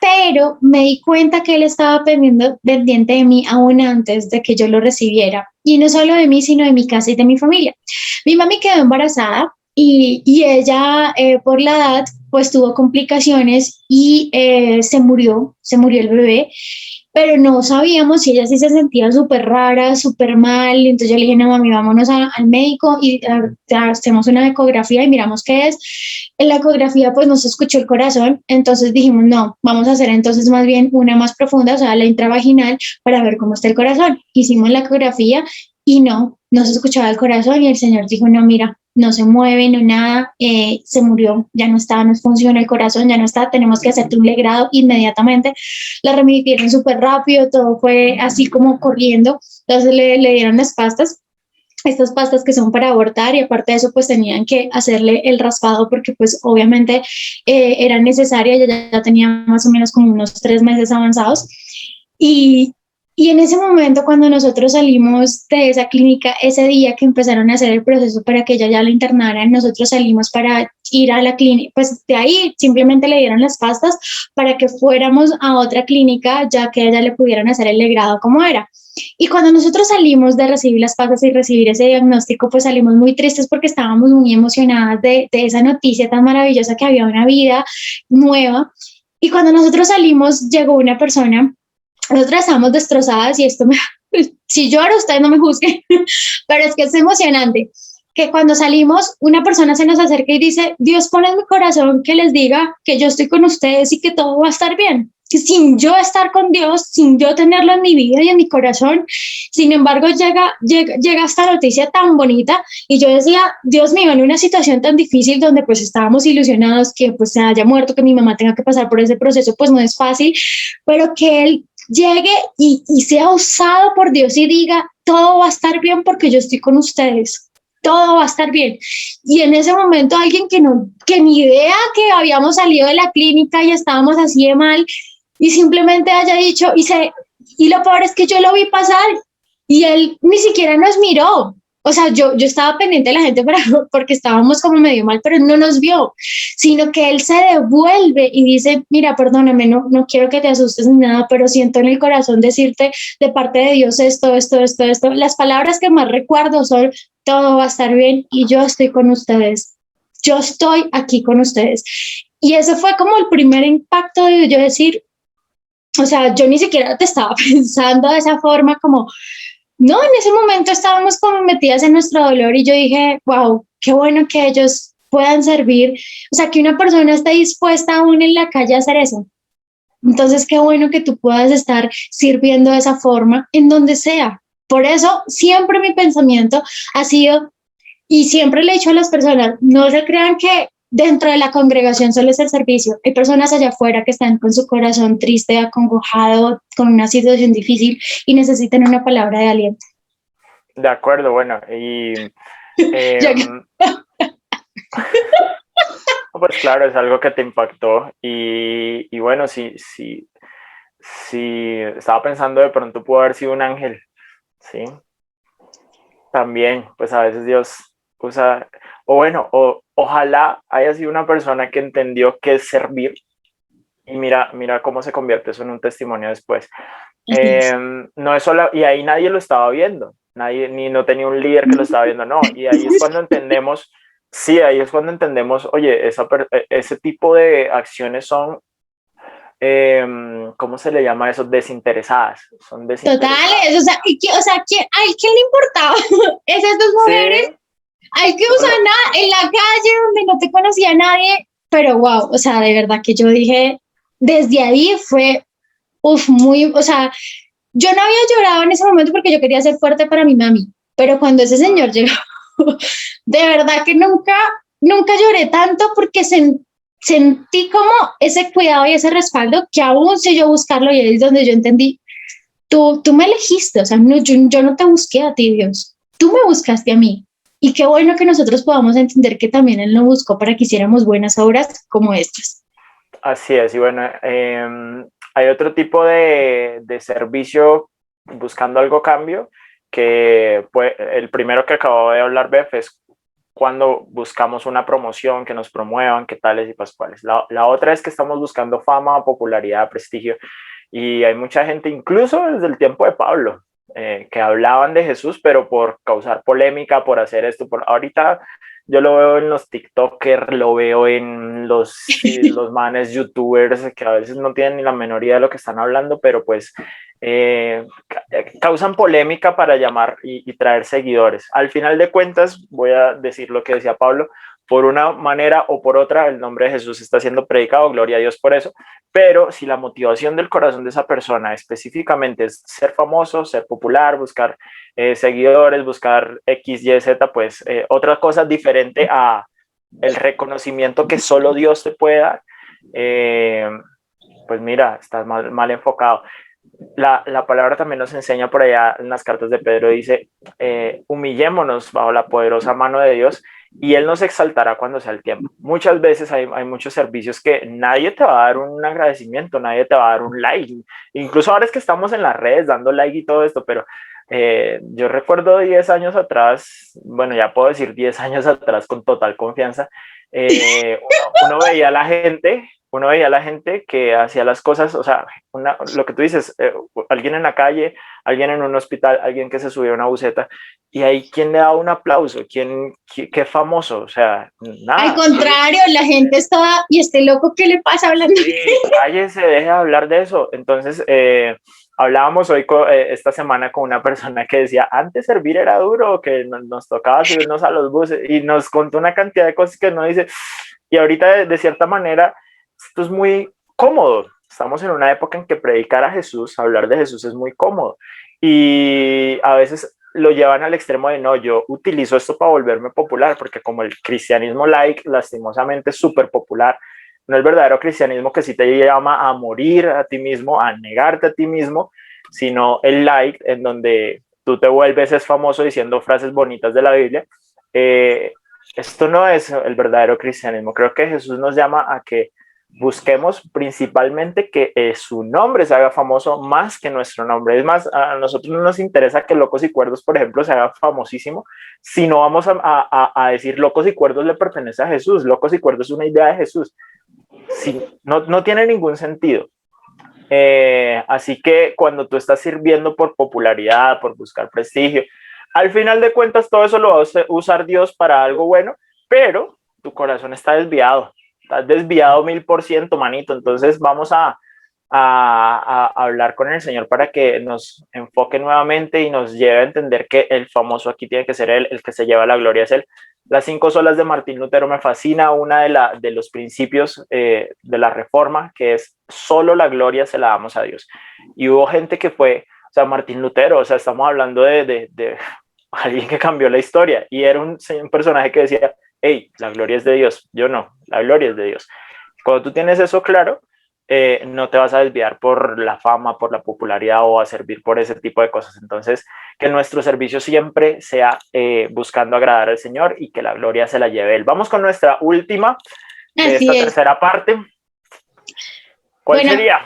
pero me di cuenta que Él estaba pendiente de mí aún antes de que yo lo recibiera, y no solo de mí, sino de mi casa y de mi familia. Mi mami quedó embarazada y ella por la edad pues tuvo complicaciones y se murió el bebé, pero no sabíamos si ella sí se sentía súper rara, súper mal. Entonces yo le dije, no, mami, vámonos al médico y hacemos una ecografía y miramos qué es. En la ecografía pues no se escuchó el corazón, entonces dijimos, no, vamos a hacer entonces más bien una más profunda, o sea, la intravaginal, para ver cómo está el corazón. Hicimos la ecografía y no se escuchaba el corazón, y el Señor dijo, no, mira, no se mueve, no nada, se murió, ya no está, no funciona el corazón, ya no está, tenemos que hacerte un legrado inmediatamente. La remitieron súper rápido, todo fue así como corriendo. Entonces le dieron las pastas, estas pastas que son para abortar, y aparte de eso pues tenían que hacerle el raspado porque pues obviamente era necesaria, ella ya tenía más o menos como unos 3 meses avanzados. Y en ese momento, cuando nosotros salimos de esa clínica, ese día que empezaron a hacer el proceso para que ella ya la internaran, nosotros salimos para ir a la clínica, pues de ahí simplemente le dieron las pastas para que fuéramos a otra clínica, ya que a ella le pudieran hacer el legrado como era. Y cuando nosotros salimos de recibir las pastas y recibir ese diagnóstico, pues salimos muy tristes porque estábamos muy emocionadas de esa noticia tan maravillosa, que había una vida nueva. Y cuando nosotros salimos, llegó una persona. Nosotras estábamos destrozadas, y esto Si lloro, ustedes no me juzguen, pero es que es emocionante que cuando salimos, una persona se nos acerca y dice, Dios pone en mi corazón que les diga que yo estoy con ustedes y que todo va a estar bien. Que sin yo estar con Dios, sin yo tenerlo en mi vida y en mi corazón, sin embargo llega esta noticia tan bonita y yo decía, Dios mío, en una situación tan difícil donde pues estábamos ilusionados que pues se haya muerto, que mi mamá tenga que pasar por ese proceso, pues no es fácil, pero que Él llegue y sea usado por Dios y diga, todo va a estar bien porque yo estoy con ustedes, todo va a estar bien. Y en ese momento alguien que ni idea que habíamos salido de la clínica y estábamos así de mal y simplemente haya dicho, y lo peor es que yo lo vi pasar y él ni siquiera nos miró. O sea, yo estaba pendiente de la gente porque estábamos como medio mal, pero no nos vio, sino que él se devuelve y dice, mira, perdóname, no quiero que te asustes ni nada, pero siento en el corazón decirte de parte de Dios esto. Las palabras que más recuerdo son, todo va a estar bien y yo estoy con ustedes. Yo estoy aquí con ustedes. Y ese fue como el primer impacto de yo decir, o sea, yo ni siquiera te estaba pensando de esa forma como no, en ese momento estábamos como metidas en nuestro dolor y yo dije, wow, qué bueno que ellos puedan servir, o sea, que una persona esté dispuesta aún en la calle a hacer eso. Entonces, qué bueno que tú puedas estar sirviendo de esa forma en donde sea. Por eso, siempre mi pensamiento ha sido, y siempre le he dicho a las personas, no se crean que dentro de la congregación solo es el servicio. Hay personas allá afuera que están con su corazón triste, acongojado, con una situación difícil y necesitan una palabra de aliento. De acuerdo, bueno, y pues claro, es algo que te impactó y bueno, si estaba pensando de pronto pudo haber sido un ángel, ¿sí? También, pues a veces Dios usa, o bueno, ojalá haya sido una persona que entendió qué es servir y mira cómo se convierte eso en un testimonio después. No es solo, y ahí nadie lo estaba viendo, nadie, ni no tenía un líder que lo estaba viendo, no, y ahí es cuando entendemos, sí, ahí es cuando entendemos, oye, ese tipo de acciones son, ¿cómo se le llama eso? Desinteresadas, son desinteresadas. Totales, o sea, ¿a quién le importaba? Esas dos mujeres, Sí, hay que usar nada en la calle donde no te conocía nadie, pero wow, o sea, de verdad que yo dije, desde ahí fue, o sea, yo no había llorado en ese momento porque yo quería ser fuerte para mi mami, pero cuando ese señor llegó, de verdad que nunca lloré tanto porque sentí como ese cuidado y ese respaldo que aún sé yo buscarlo y ahí es donde yo entendí, tú me elegiste, o sea, no, yo no te busqué a ti, Dios, tú me buscaste a mí. Y qué bueno que nosotros podamos entender que también Él nos buscó para que hiciéramos buenas obras como estas. así es, y bueno, hay otro tipo de servicio buscando algo cambio, que pues, el primero que acabo de hablar, Bef, es cuando buscamos una promoción, que nos promuevan, que tales y pascuales. La otra es que estamos buscando fama, popularidad, prestigio, y hay mucha gente, incluso desde el tiempo de Pablo, que hablaban de Jesús, pero por causar polémica, por hacer esto, ahorita yo lo veo en los TikTokers, lo veo en los manes youtubers que a veces no tienen ni la menor idea de lo que están hablando, pero pues causan polémica para llamar y traer seguidores. Al final de cuentas, voy a decir lo que decía Pablo, por una manera o por otra, el nombre de Jesús está siendo predicado, gloria a Dios por eso, pero si la motivación del corazón de esa persona específicamente es ser famoso, ser popular, buscar seguidores, buscar X, Y, Z, pues otra cosa diferente a el reconocimiento que solo Dios te puede dar, pues mira, estás mal enfocado. La palabra también nos enseña por allá en las cartas de Pedro, dice, humillémonos bajo la poderosa mano de Dios y Él nos exaltará cuando sea el tiempo. Muchas veces hay muchos servicios que nadie te va a dar un agradecimiento, nadie te va a dar un like. Incluso ahora es que estamos en las redes dando like y todo esto, pero yo recuerdo 10 años atrás, bueno, ya puedo decir 10 años atrás con total confianza, uno veía a la gente uno veía a la gente que hacía las cosas, o sea, lo que tú dices, alguien en la calle, alguien en un hospital, alguien que se subía a una buseta, y ahí, ¿quién le da un aplauso? ¿Qué famoso? O sea, nada. Al contrario, la gente estaba, ¿y este loco qué le pasa hablando? Sí, cállese, deje de hablar de eso. Entonces, hablábamos hoy esta semana con una persona que decía, antes servir era duro, que nos tocaba subirnos a los buses, y nos contó una cantidad de cosas que no dice, y ahorita de cierta manera, esto es muy cómodo. Estamos en una época en que predicar a Jesús, hablar de Jesús es muy cómodo, y a veces lo llevan al extremo de no, yo utilizo esto para volverme popular, porque como el cristianismo like, lastimosamente es súper popular, no el verdadero cristianismo que sí te llama a morir a ti mismo, a negarte a ti mismo, sino el like, en donde tú te vuelves es famoso diciendo frases bonitas de la Biblia. Esto no es el verdadero cristianismo. Creo que Jesús nos llama a que busquemos principalmente que su nombre se haga famoso más que nuestro nombre. Es más, a nosotros no nos interesa que Locos y Cuerdos, por ejemplo, se haga famosísimo, si no vamos a decir Locos y Cuerdos le pertenece a Jesús, Locos y Cuerdos es una idea de Jesús. Sí, no tiene ningún sentido. Así que cuando tú estás sirviendo por popularidad, por buscar prestigio, al final de cuentas todo eso lo va a usar Dios para algo bueno, pero tu corazón está desviado. Estás desviado 1000%, manito. Entonces vamos a hablar con el Señor para que nos enfoque nuevamente y nos lleve a entender que el famoso aquí tiene que ser Él, el que se lleva la gloria es Él. Las 5 solas de Martín Lutero me fascina, una de los principios de la Reforma, que es solo la gloria se la damos a Dios. Y hubo gente que fue, o sea, Martín Lutero, o sea, estamos hablando de alguien que cambió la historia, y era un personaje que decía, hey, la gloria es de Dios, yo no, la gloria es de Dios. Cuando tú tienes eso claro, no te vas a desviar por la fama, por la popularidad o a servir por ese tipo de cosas. Entonces, que nuestro servicio siempre sea buscando agradar al Señor y que la gloria se la lleve Él. Vamos con nuestra última de esta tercera parte. ¿Cuál sería?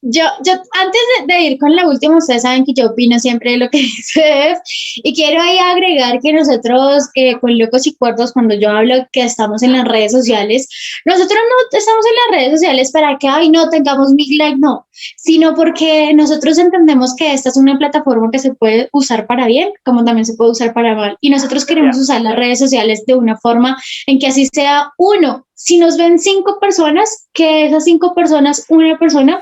Yo antes de ir con la última, ustedes saben que yo opino siempre de lo que dice, y quiero ahí agregar que nosotros con Locos y Cuerdos, cuando yo hablo que estamos en las redes sociales, nosotros no estamos en las redes sociales para que, ay, no tengamos 1000 likes, no, sino porque nosotros entendemos que esta es una plataforma que se puede usar para bien, como también se puede usar para mal, y nosotros queremos usar las redes sociales de una forma en que así sea uno, si nos ven 5 personas, que esas 5 personas, una persona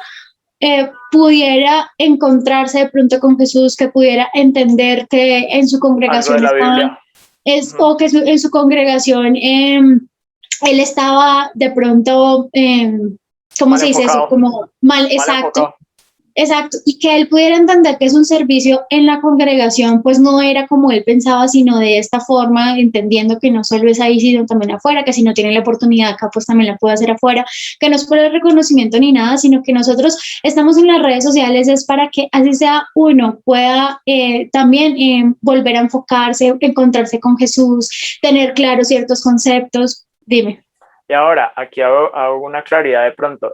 pudiera encontrarse de pronto con Jesús, que pudiera entender que en su congregación o que en su congregación él estaba de pronto, ¿cómo se dice eso? Como mal, exacto. Exacto, y que él pudiera entender que es un servicio en la congregación, pues no era como él pensaba, sino de esta forma, entendiendo que no solo es ahí, sino también afuera, que si no tiene la oportunidad acá, pues también la puede hacer afuera, que no es por el reconocimiento ni nada, sino que nosotros estamos en las redes sociales es para que así sea uno pueda también volver a enfocarse, encontrarse con Jesús, tener claros ciertos conceptos. Dime. Y ahora, aquí hago una claridad de pronto.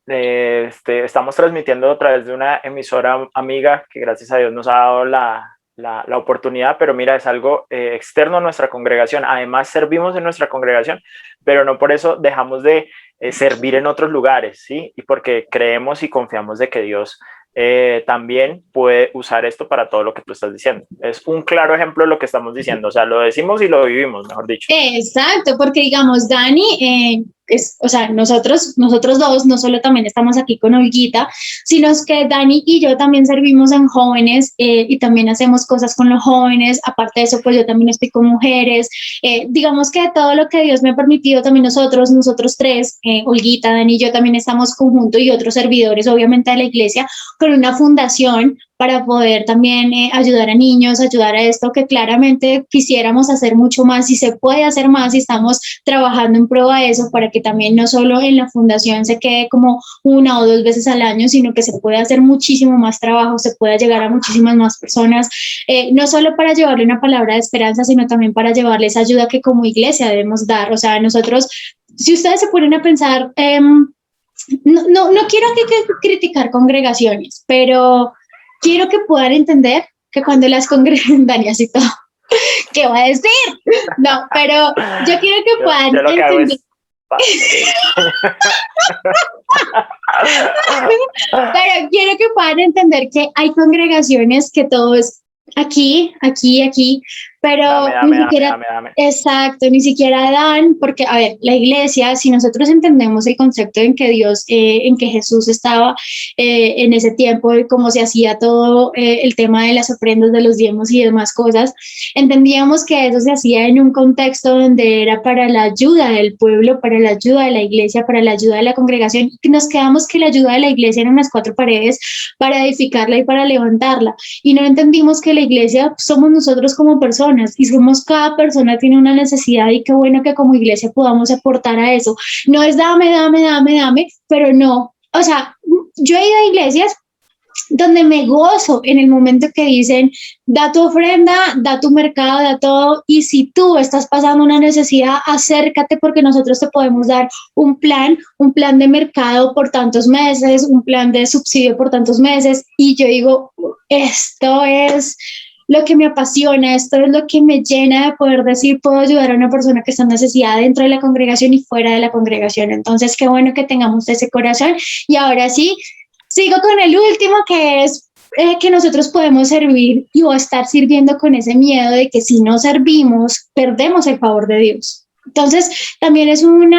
Estamos transmitiendo a través de una emisora amiga que gracias a Dios nos ha dado la oportunidad, pero mira, es algo externo a nuestra congregación. Además servimos en nuestra congregación, pero no por eso dejamos de servir en otros lugares, ¿sí? Y porque creemos y confiamos de que Dios también puede usar esto para todo lo que tú estás diciendo. Es un claro ejemplo de lo que estamos diciendo, o sea, lo decimos y lo vivimos, mejor dicho. Exacto, porque digamos, Dani, o sea, nosotros dos no solo también estamos aquí con Olguita, sino es que Dani y yo también servimos en jóvenes y también hacemos cosas con los jóvenes. Aparte de eso, pues yo también estoy con mujeres. Digamos que todo lo que Dios me ha permitido, también nosotros tres, Olguita, Dani y yo también estamos conjunto, y otros servidores, obviamente, de la iglesia, con una fundación para poder también ayudar a niños, ayudar a esto que claramente quisiéramos hacer mucho más, y se puede hacer más, y estamos trabajando en prueba de eso, para que también no solo en la fundación se quede como 1 o 2 veces al año, sino que se pueda hacer muchísimo más trabajo, se pueda llegar a muchísimas más personas, no solo para llevarle una palabra de esperanza, sino también para llevarles ayuda que como iglesia debemos dar. O sea, nosotros, si ustedes se ponen a pensar, no quiero criticar congregaciones, pero quiero que puedan entender que cuando las congregaciones, Dani, así todo, ¿qué va a decir? No, pero yo quiero que puedan yo lo que entender. Pero quiero que puedan entender que hay congregaciones que todo es aquí, aquí, aquí, pero ni siquiera, Dame. exacto, ni siquiera dan, porque, a ver, la iglesia, si nosotros entendemos el concepto en que Dios, en que Jesús estaba en ese tiempo y cómo se hacía todo el tema de las ofrendas, de los diezmos y demás cosas, entendíamos que eso se hacía en un contexto donde era para la ayuda del pueblo, para la ayuda de la iglesia, para la ayuda de la congregación, y nos quedamos que la ayuda de la iglesia eran las cuatro paredes para edificarla y para levantarla, y no entendimos que la iglesia somos nosotros como personas, y somos, cada persona tiene una necesidad, y qué bueno que como iglesia podamos aportar a eso. No es dame, pero no, o sea, yo he ido a iglesias donde me gozo en el momento que dicen, da tu ofrenda, da tu mercado, da todo, y si tú estás pasando una necesidad, acércate porque nosotros te podemos dar un plan de mercado por tantos meses, un plan de subsidio por tantos meses, y yo digo, esto es lo que me apasiona, esto es lo que me llena de poder decir, puedo ayudar a una persona que está en necesidad dentro de la congregación y fuera de la congregación. Entonces, qué bueno que tengamos ese corazón. Y ahora sí, sigo con el último, que es que nosotros podemos servir y o estar sirviendo con ese miedo de que si no servimos, perdemos el favor de Dios. Entonces, también es un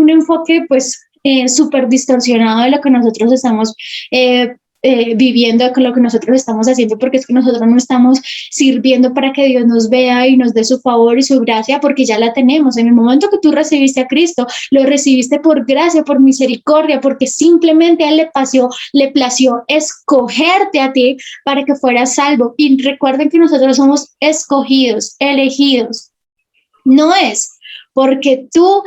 enfoque pues súper distorsionado de lo que nosotros estamos viviendo, con lo que nosotros estamos haciendo, porque es que nosotros no estamos sirviendo para que Dios nos vea y nos dé su favor y su gracia, porque ya la tenemos. En el momento que tú recibiste a Cristo, lo recibiste por gracia, por misericordia, porque simplemente a Él le plació escogerte a ti para que fueras salvo. Y recuerden que nosotros somos escogidos, elegidos. No es porque tú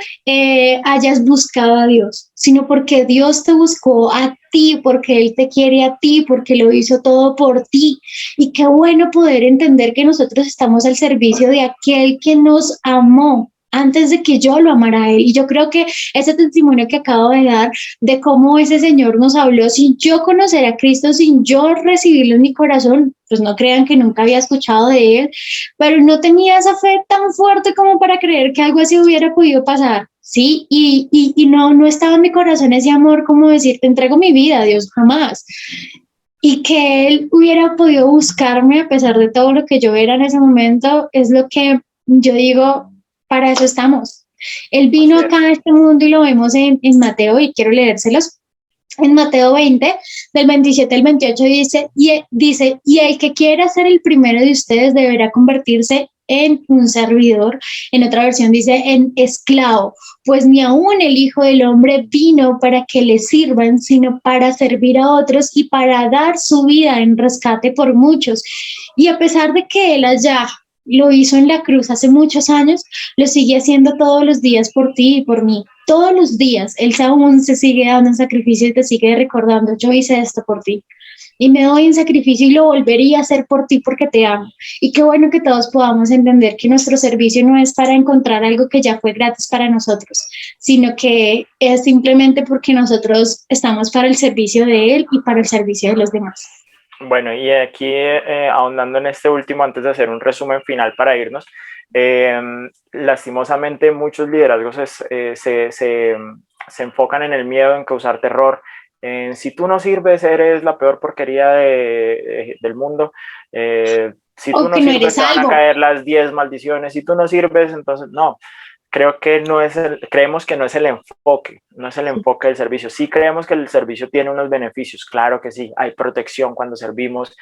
hayas buscado a Dios, sino porque Dios te buscó a ti, porque Él te quiere a ti, porque lo hizo todo por ti. Y qué bueno poder entender que nosotros estamos al servicio de aquel que nos amó antes de que yo lo amara a Él. Y yo creo que ese testimonio que acabo de dar de cómo ese Señor nos habló sin yo conocer a Cristo, sin yo recibirlo en mi corazón, pues no crean que nunca había escuchado de Él, pero no tenía esa fe tan fuerte como para creer que algo así hubiera podido pasar. Sí, y no estaba en mi corazón ese amor como decir, te entrego mi vida, Dios, jamás. Y que Él hubiera podido buscarme a pesar de todo lo que yo era en ese momento, es lo que yo digo, para eso estamos. Él vino acá a este mundo y lo vemos en Mateo, y quiero leérselos. En Mateo 20, del 27 al 28 dice, y el que quiera ser el primero de ustedes deberá convertirse en un servidor. En otra versión dice en esclavo, pues ni aún el Hijo del Hombre vino para que le sirvan, sino para servir a otros y para dar su vida en rescate por muchos. Y a pesar de que Él allá lo hizo en la cruz hace muchos años, lo sigue haciendo todos los días por ti y por mí. Todos los días, Él aún se sigue dando en sacrificio y te sigue recordando, yo hice esto por ti. Y me doy en sacrificio y lo volvería a hacer por ti porque te amo. Y qué bueno que todos podamos entender que nuestro servicio no es para encontrar algo que ya fue gratis para nosotros, sino que es simplemente porque nosotros estamos para el servicio de Él y para el servicio de los demás. Bueno, y aquí ahondando en este último, antes de hacer un resumen final para irnos, lastimosamente muchos liderazgos se enfocan en el miedo, en causar terror, en si tú no sirves eres la peor porquería del mundo, si tú no sirves te van a caer las 10 maldiciones, si tú no sirves, entonces no. Creo que creemos que no es el enfoque del servicio. Sí creemos que el servicio tiene unos beneficios, claro que sí, hay protección cuando servimos,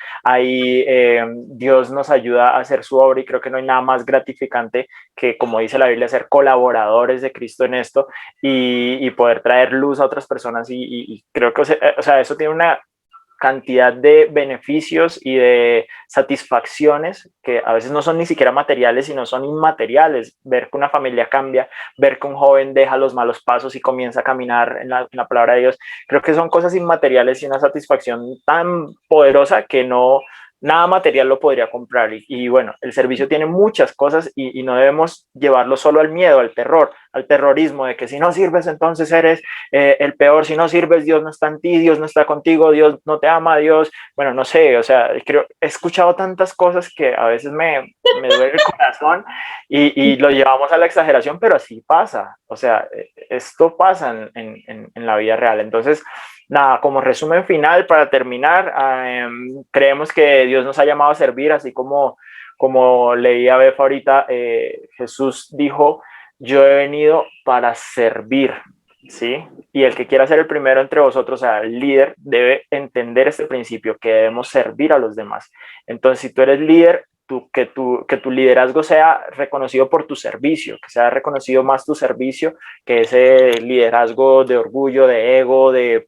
Dios nos ayuda a hacer su obra y creo que no hay nada más gratificante que, como dice la Biblia, ser colaboradores de Cristo en esto y poder traer luz a otras personas y creo que, o sea, eso tiene una cantidad de beneficios y de satisfacciones que a veces no son ni siquiera materiales, sino son inmateriales. Ver que una familia cambia, ver que un joven deja los malos pasos y comienza a caminar en la palabra de Dios, creo que son cosas inmateriales y una satisfacción tan poderosa que no nada material lo podría comprar. Y bueno, el servicio tiene muchas cosas y no debemos llevarlo solo al miedo, al terror, al terrorismo de que si no sirves entonces eres el peor, si no sirves Dios no está en ti, Dios no está contigo, Dios no te ama, Dios, bueno, no sé, o sea, creo, he escuchado tantas cosas que a veces me duele el corazón y lo llevamos a la exageración, pero así pasa, o sea, esto pasa en la vida real. Entonces, nada, como resumen final para terminar, creemos que Dios nos ha llamado a servir, así como leía Bef ahorita, Jesús dijo, yo he venido para servir, ¿sí? Y el que quiera ser el primero entre vosotros, o sea, el líder, debe entender este principio, que debemos servir a los demás. Entonces, si tú eres líder, que tu liderazgo sea reconocido por tu servicio, que sea reconocido más tu servicio que ese liderazgo de orgullo, de ego, de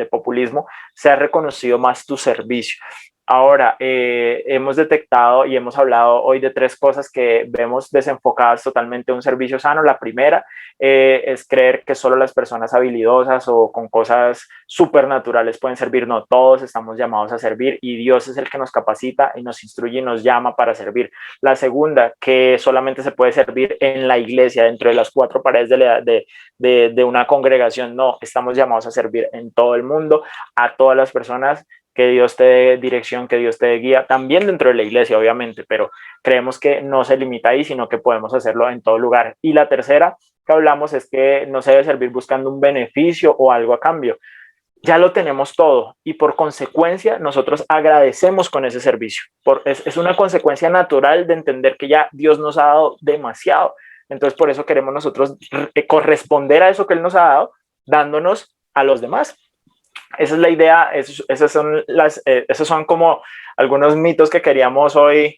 populismo, sea reconocido más tu servicio. Ahora, hemos detectado y hemos hablado hoy de 3 cosas que vemos desenfocadas totalmente de un servicio sano. La primera es creer que solo las personas habilidosas o con cosas supernaturales pueden servir. No, todos estamos llamados a servir y Dios es el que nos capacita y nos instruye y nos llama para servir. La segunda, que solamente se puede servir en la iglesia, dentro de las 4 paredes de una congregación. No, estamos llamados a servir en todo el mundo, a todas las personas, que Dios te dé dirección, que Dios te dé guía, también dentro de la iglesia, obviamente, pero creemos que no se limita ahí, sino que podemos hacerlo en todo lugar. Y la tercera que hablamos es que no se debe servir buscando un beneficio o algo a cambio. Ya lo tenemos todo y por consecuencia nosotros agradecemos con ese servicio. Es una consecuencia natural de entender que ya Dios nos ha dado demasiado. Entonces por eso queremos nosotros corresponder a eso que Él nos ha dado, dándonos a los demás. Esa es la idea, esos son como algunos mitos que queríamos hoy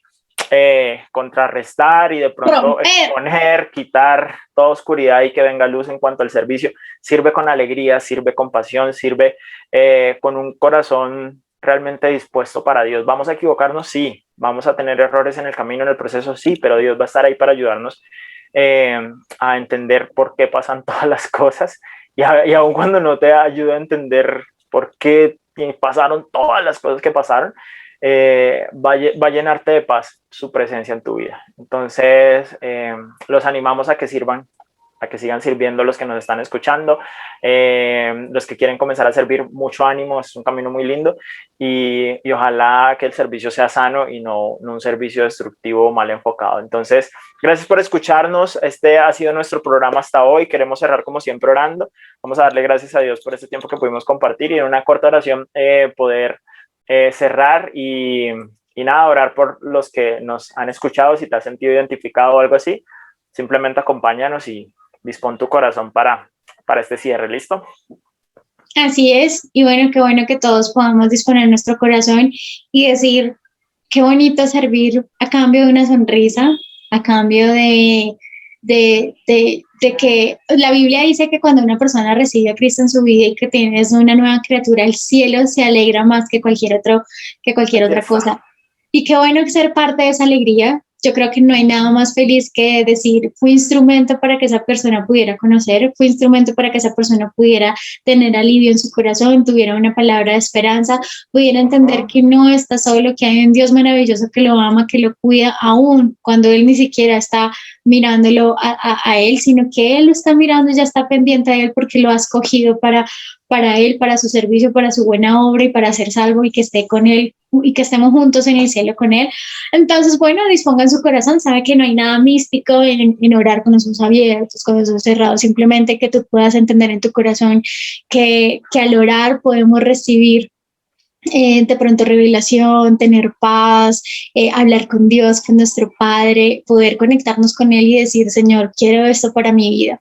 contrarrestar y de pronto exponer, quitar toda oscuridad y que venga luz en cuanto al servicio. Sirve con alegría, sirve con pasión, sirve con un corazón realmente dispuesto para Dios. ¿Vamos a equivocarnos? Sí. ¿Vamos a tener errores en el camino, en el proceso? Sí, pero Dios va a estar ahí para ayudarnos a entender por qué pasan todas las cosas y aun cuando no te ayuda a entender por qué pasaron todas las cosas que pasaron, va a llenarte de paz su presencia en tu vida. Entonces, los animamos a que sirvan, a que sigan sirviendo los que nos están escuchando, los que quieren comenzar a servir, mucho ánimo, es un camino muy lindo y ojalá que el servicio sea sano y no un servicio destructivo o mal enfocado. Entonces, gracias por escucharnos. Este ha sido nuestro programa hasta hoy. Queremos cerrar como siempre orando. Vamos a darle gracias a Dios por este tiempo que pudimos compartir y en una corta oración poder cerrar y nada, orar por los que nos han escuchado. Si te has sentido identificado o algo así, simplemente acompáñanos y dispón tu corazón para este cierre. ¿Listo? Así es, y qué bueno que todos podamos disponer nuestro corazón y decir, qué bonito servir a cambio de una sonrisa, a cambio de que la Biblia dice que cuando una persona recibe a Cristo en su vida y que tienes una nueva criatura, el cielo se alegra más que cualquier otra cosa. Y qué bueno ser parte de esa alegría. Yo creo que no hay nada más feliz que decir, fui instrumento para que esa persona pudiera conocer, fui instrumento para que esa persona pudiera tener alivio en su corazón, tuviera una palabra de esperanza, pudiera entender que no está solo, que hay un Dios maravilloso que lo ama, que lo cuida, aún cuando Él ni siquiera está mirándolo a Él, sino que Él lo está mirando y ya está pendiente de Él porque lo ha escogido para Él, para su servicio, para su buena obra y para ser salvo y que esté con Él y que estemos juntos en el cielo con Él. Entonces, dispongan su corazón, sabe que no hay nada místico en orar con los ojos abiertos, con los ojos cerrados, simplemente que tú puedas entender en tu corazón que al orar podemos recibir de pronto revelación, tener paz, hablar con Dios, con nuestro Padre, poder conectarnos con Él y decir, Señor, quiero esto para mi vida.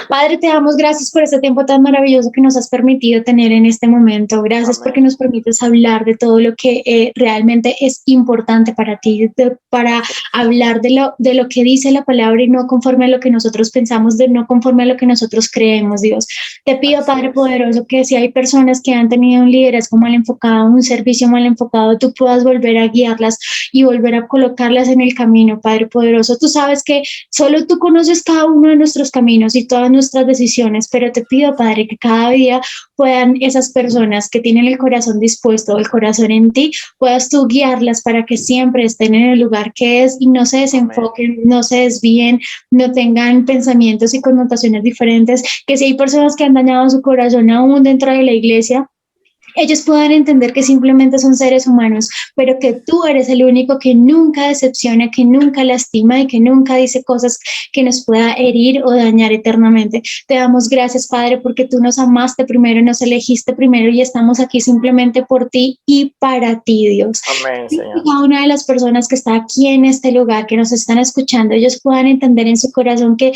Padre, te damos gracias por este tiempo tan maravilloso que nos has permitido tener en este momento. Gracias porque nos permites hablar de todo lo que realmente es importante para ti, para hablar de lo que dice la palabra y no conforme a lo que nosotros pensamos, no conforme a lo que nosotros creemos, Dios. Te pido, Padre poderoso, que si hay personas que han tenido un liderazgo mal enfocado, enfocado, un servicio mal enfocado, tú puedas volver a guiarlas y volver a colocarlas en el camino, Padre poderoso. Tú sabes que solo tú conoces cada uno de nuestros caminos y todas nuestras decisiones, pero te pido, Padre, que cada día puedan esas personas que tienen el corazón dispuesto, el corazón en ti, puedas tú guiarlas para que siempre estén en el lugar que es y no se desenfoquen, no se desvíen, no tengan pensamientos y connotaciones diferentes, que si hay personas que han dañado su corazón aún dentro de la iglesia, ellos puedan entender que simplemente son seres humanos, pero que tú eres el único que nunca decepciona, que nunca lastima y que nunca dice cosas que nos pueda herir o dañar eternamente. Te damos gracias, Padre, porque tú nos amaste primero, nos elegiste primero y estamos aquí simplemente por ti y para ti, Dios. Amén, Señor. Cada una de las personas que está aquí en este lugar, que nos están escuchando, ellos puedan entender en su corazón que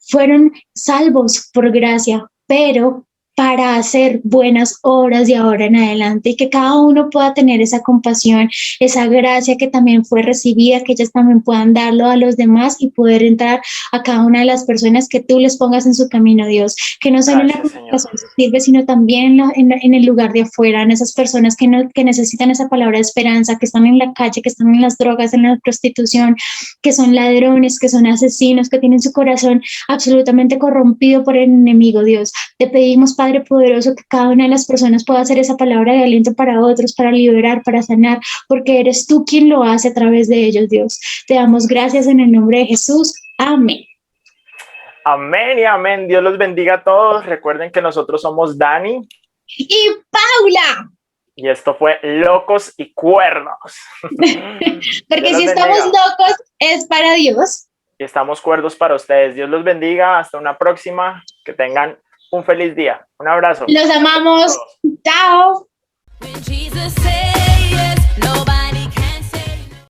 fueron salvos por gracia, pero para hacer buenas obras de ahora en adelante y que cada uno pueda tener esa compasión, esa gracia que también fue recibida, que ellas también puedan darlo a los demás y poder entrar a cada una de las personas que tú les pongas en su camino, Dios, que no solo en la congregación sirve, sino también en el lugar de afuera, en esas personas que necesitan esa palabra de esperanza, que están en la calle, que están en las drogas, en la prostitución, que son ladrones, que son asesinos, que tienen su corazón absolutamente corrompido por el enemigo, Dios. Te pedimos, Padre poderoso, que cada una de las personas pueda hacer esa palabra de aliento para otros, para liberar, para sanar, porque eres tú quien lo hace a través de ellos, Dios. Te damos gracias en el nombre de Jesús. Amén. Amén y amén. Dios los bendiga a todos. Recuerden que nosotros somos Dani y Paula. Y esto fue Locos y Cuerdos. Porque si estamos locos es para Dios. Y estamos cuerdos para ustedes. Dios los bendiga. Hasta una próxima. Que tengan un feliz día. Un abrazo. Los amamos. Chao. When Jesus says yes, nobody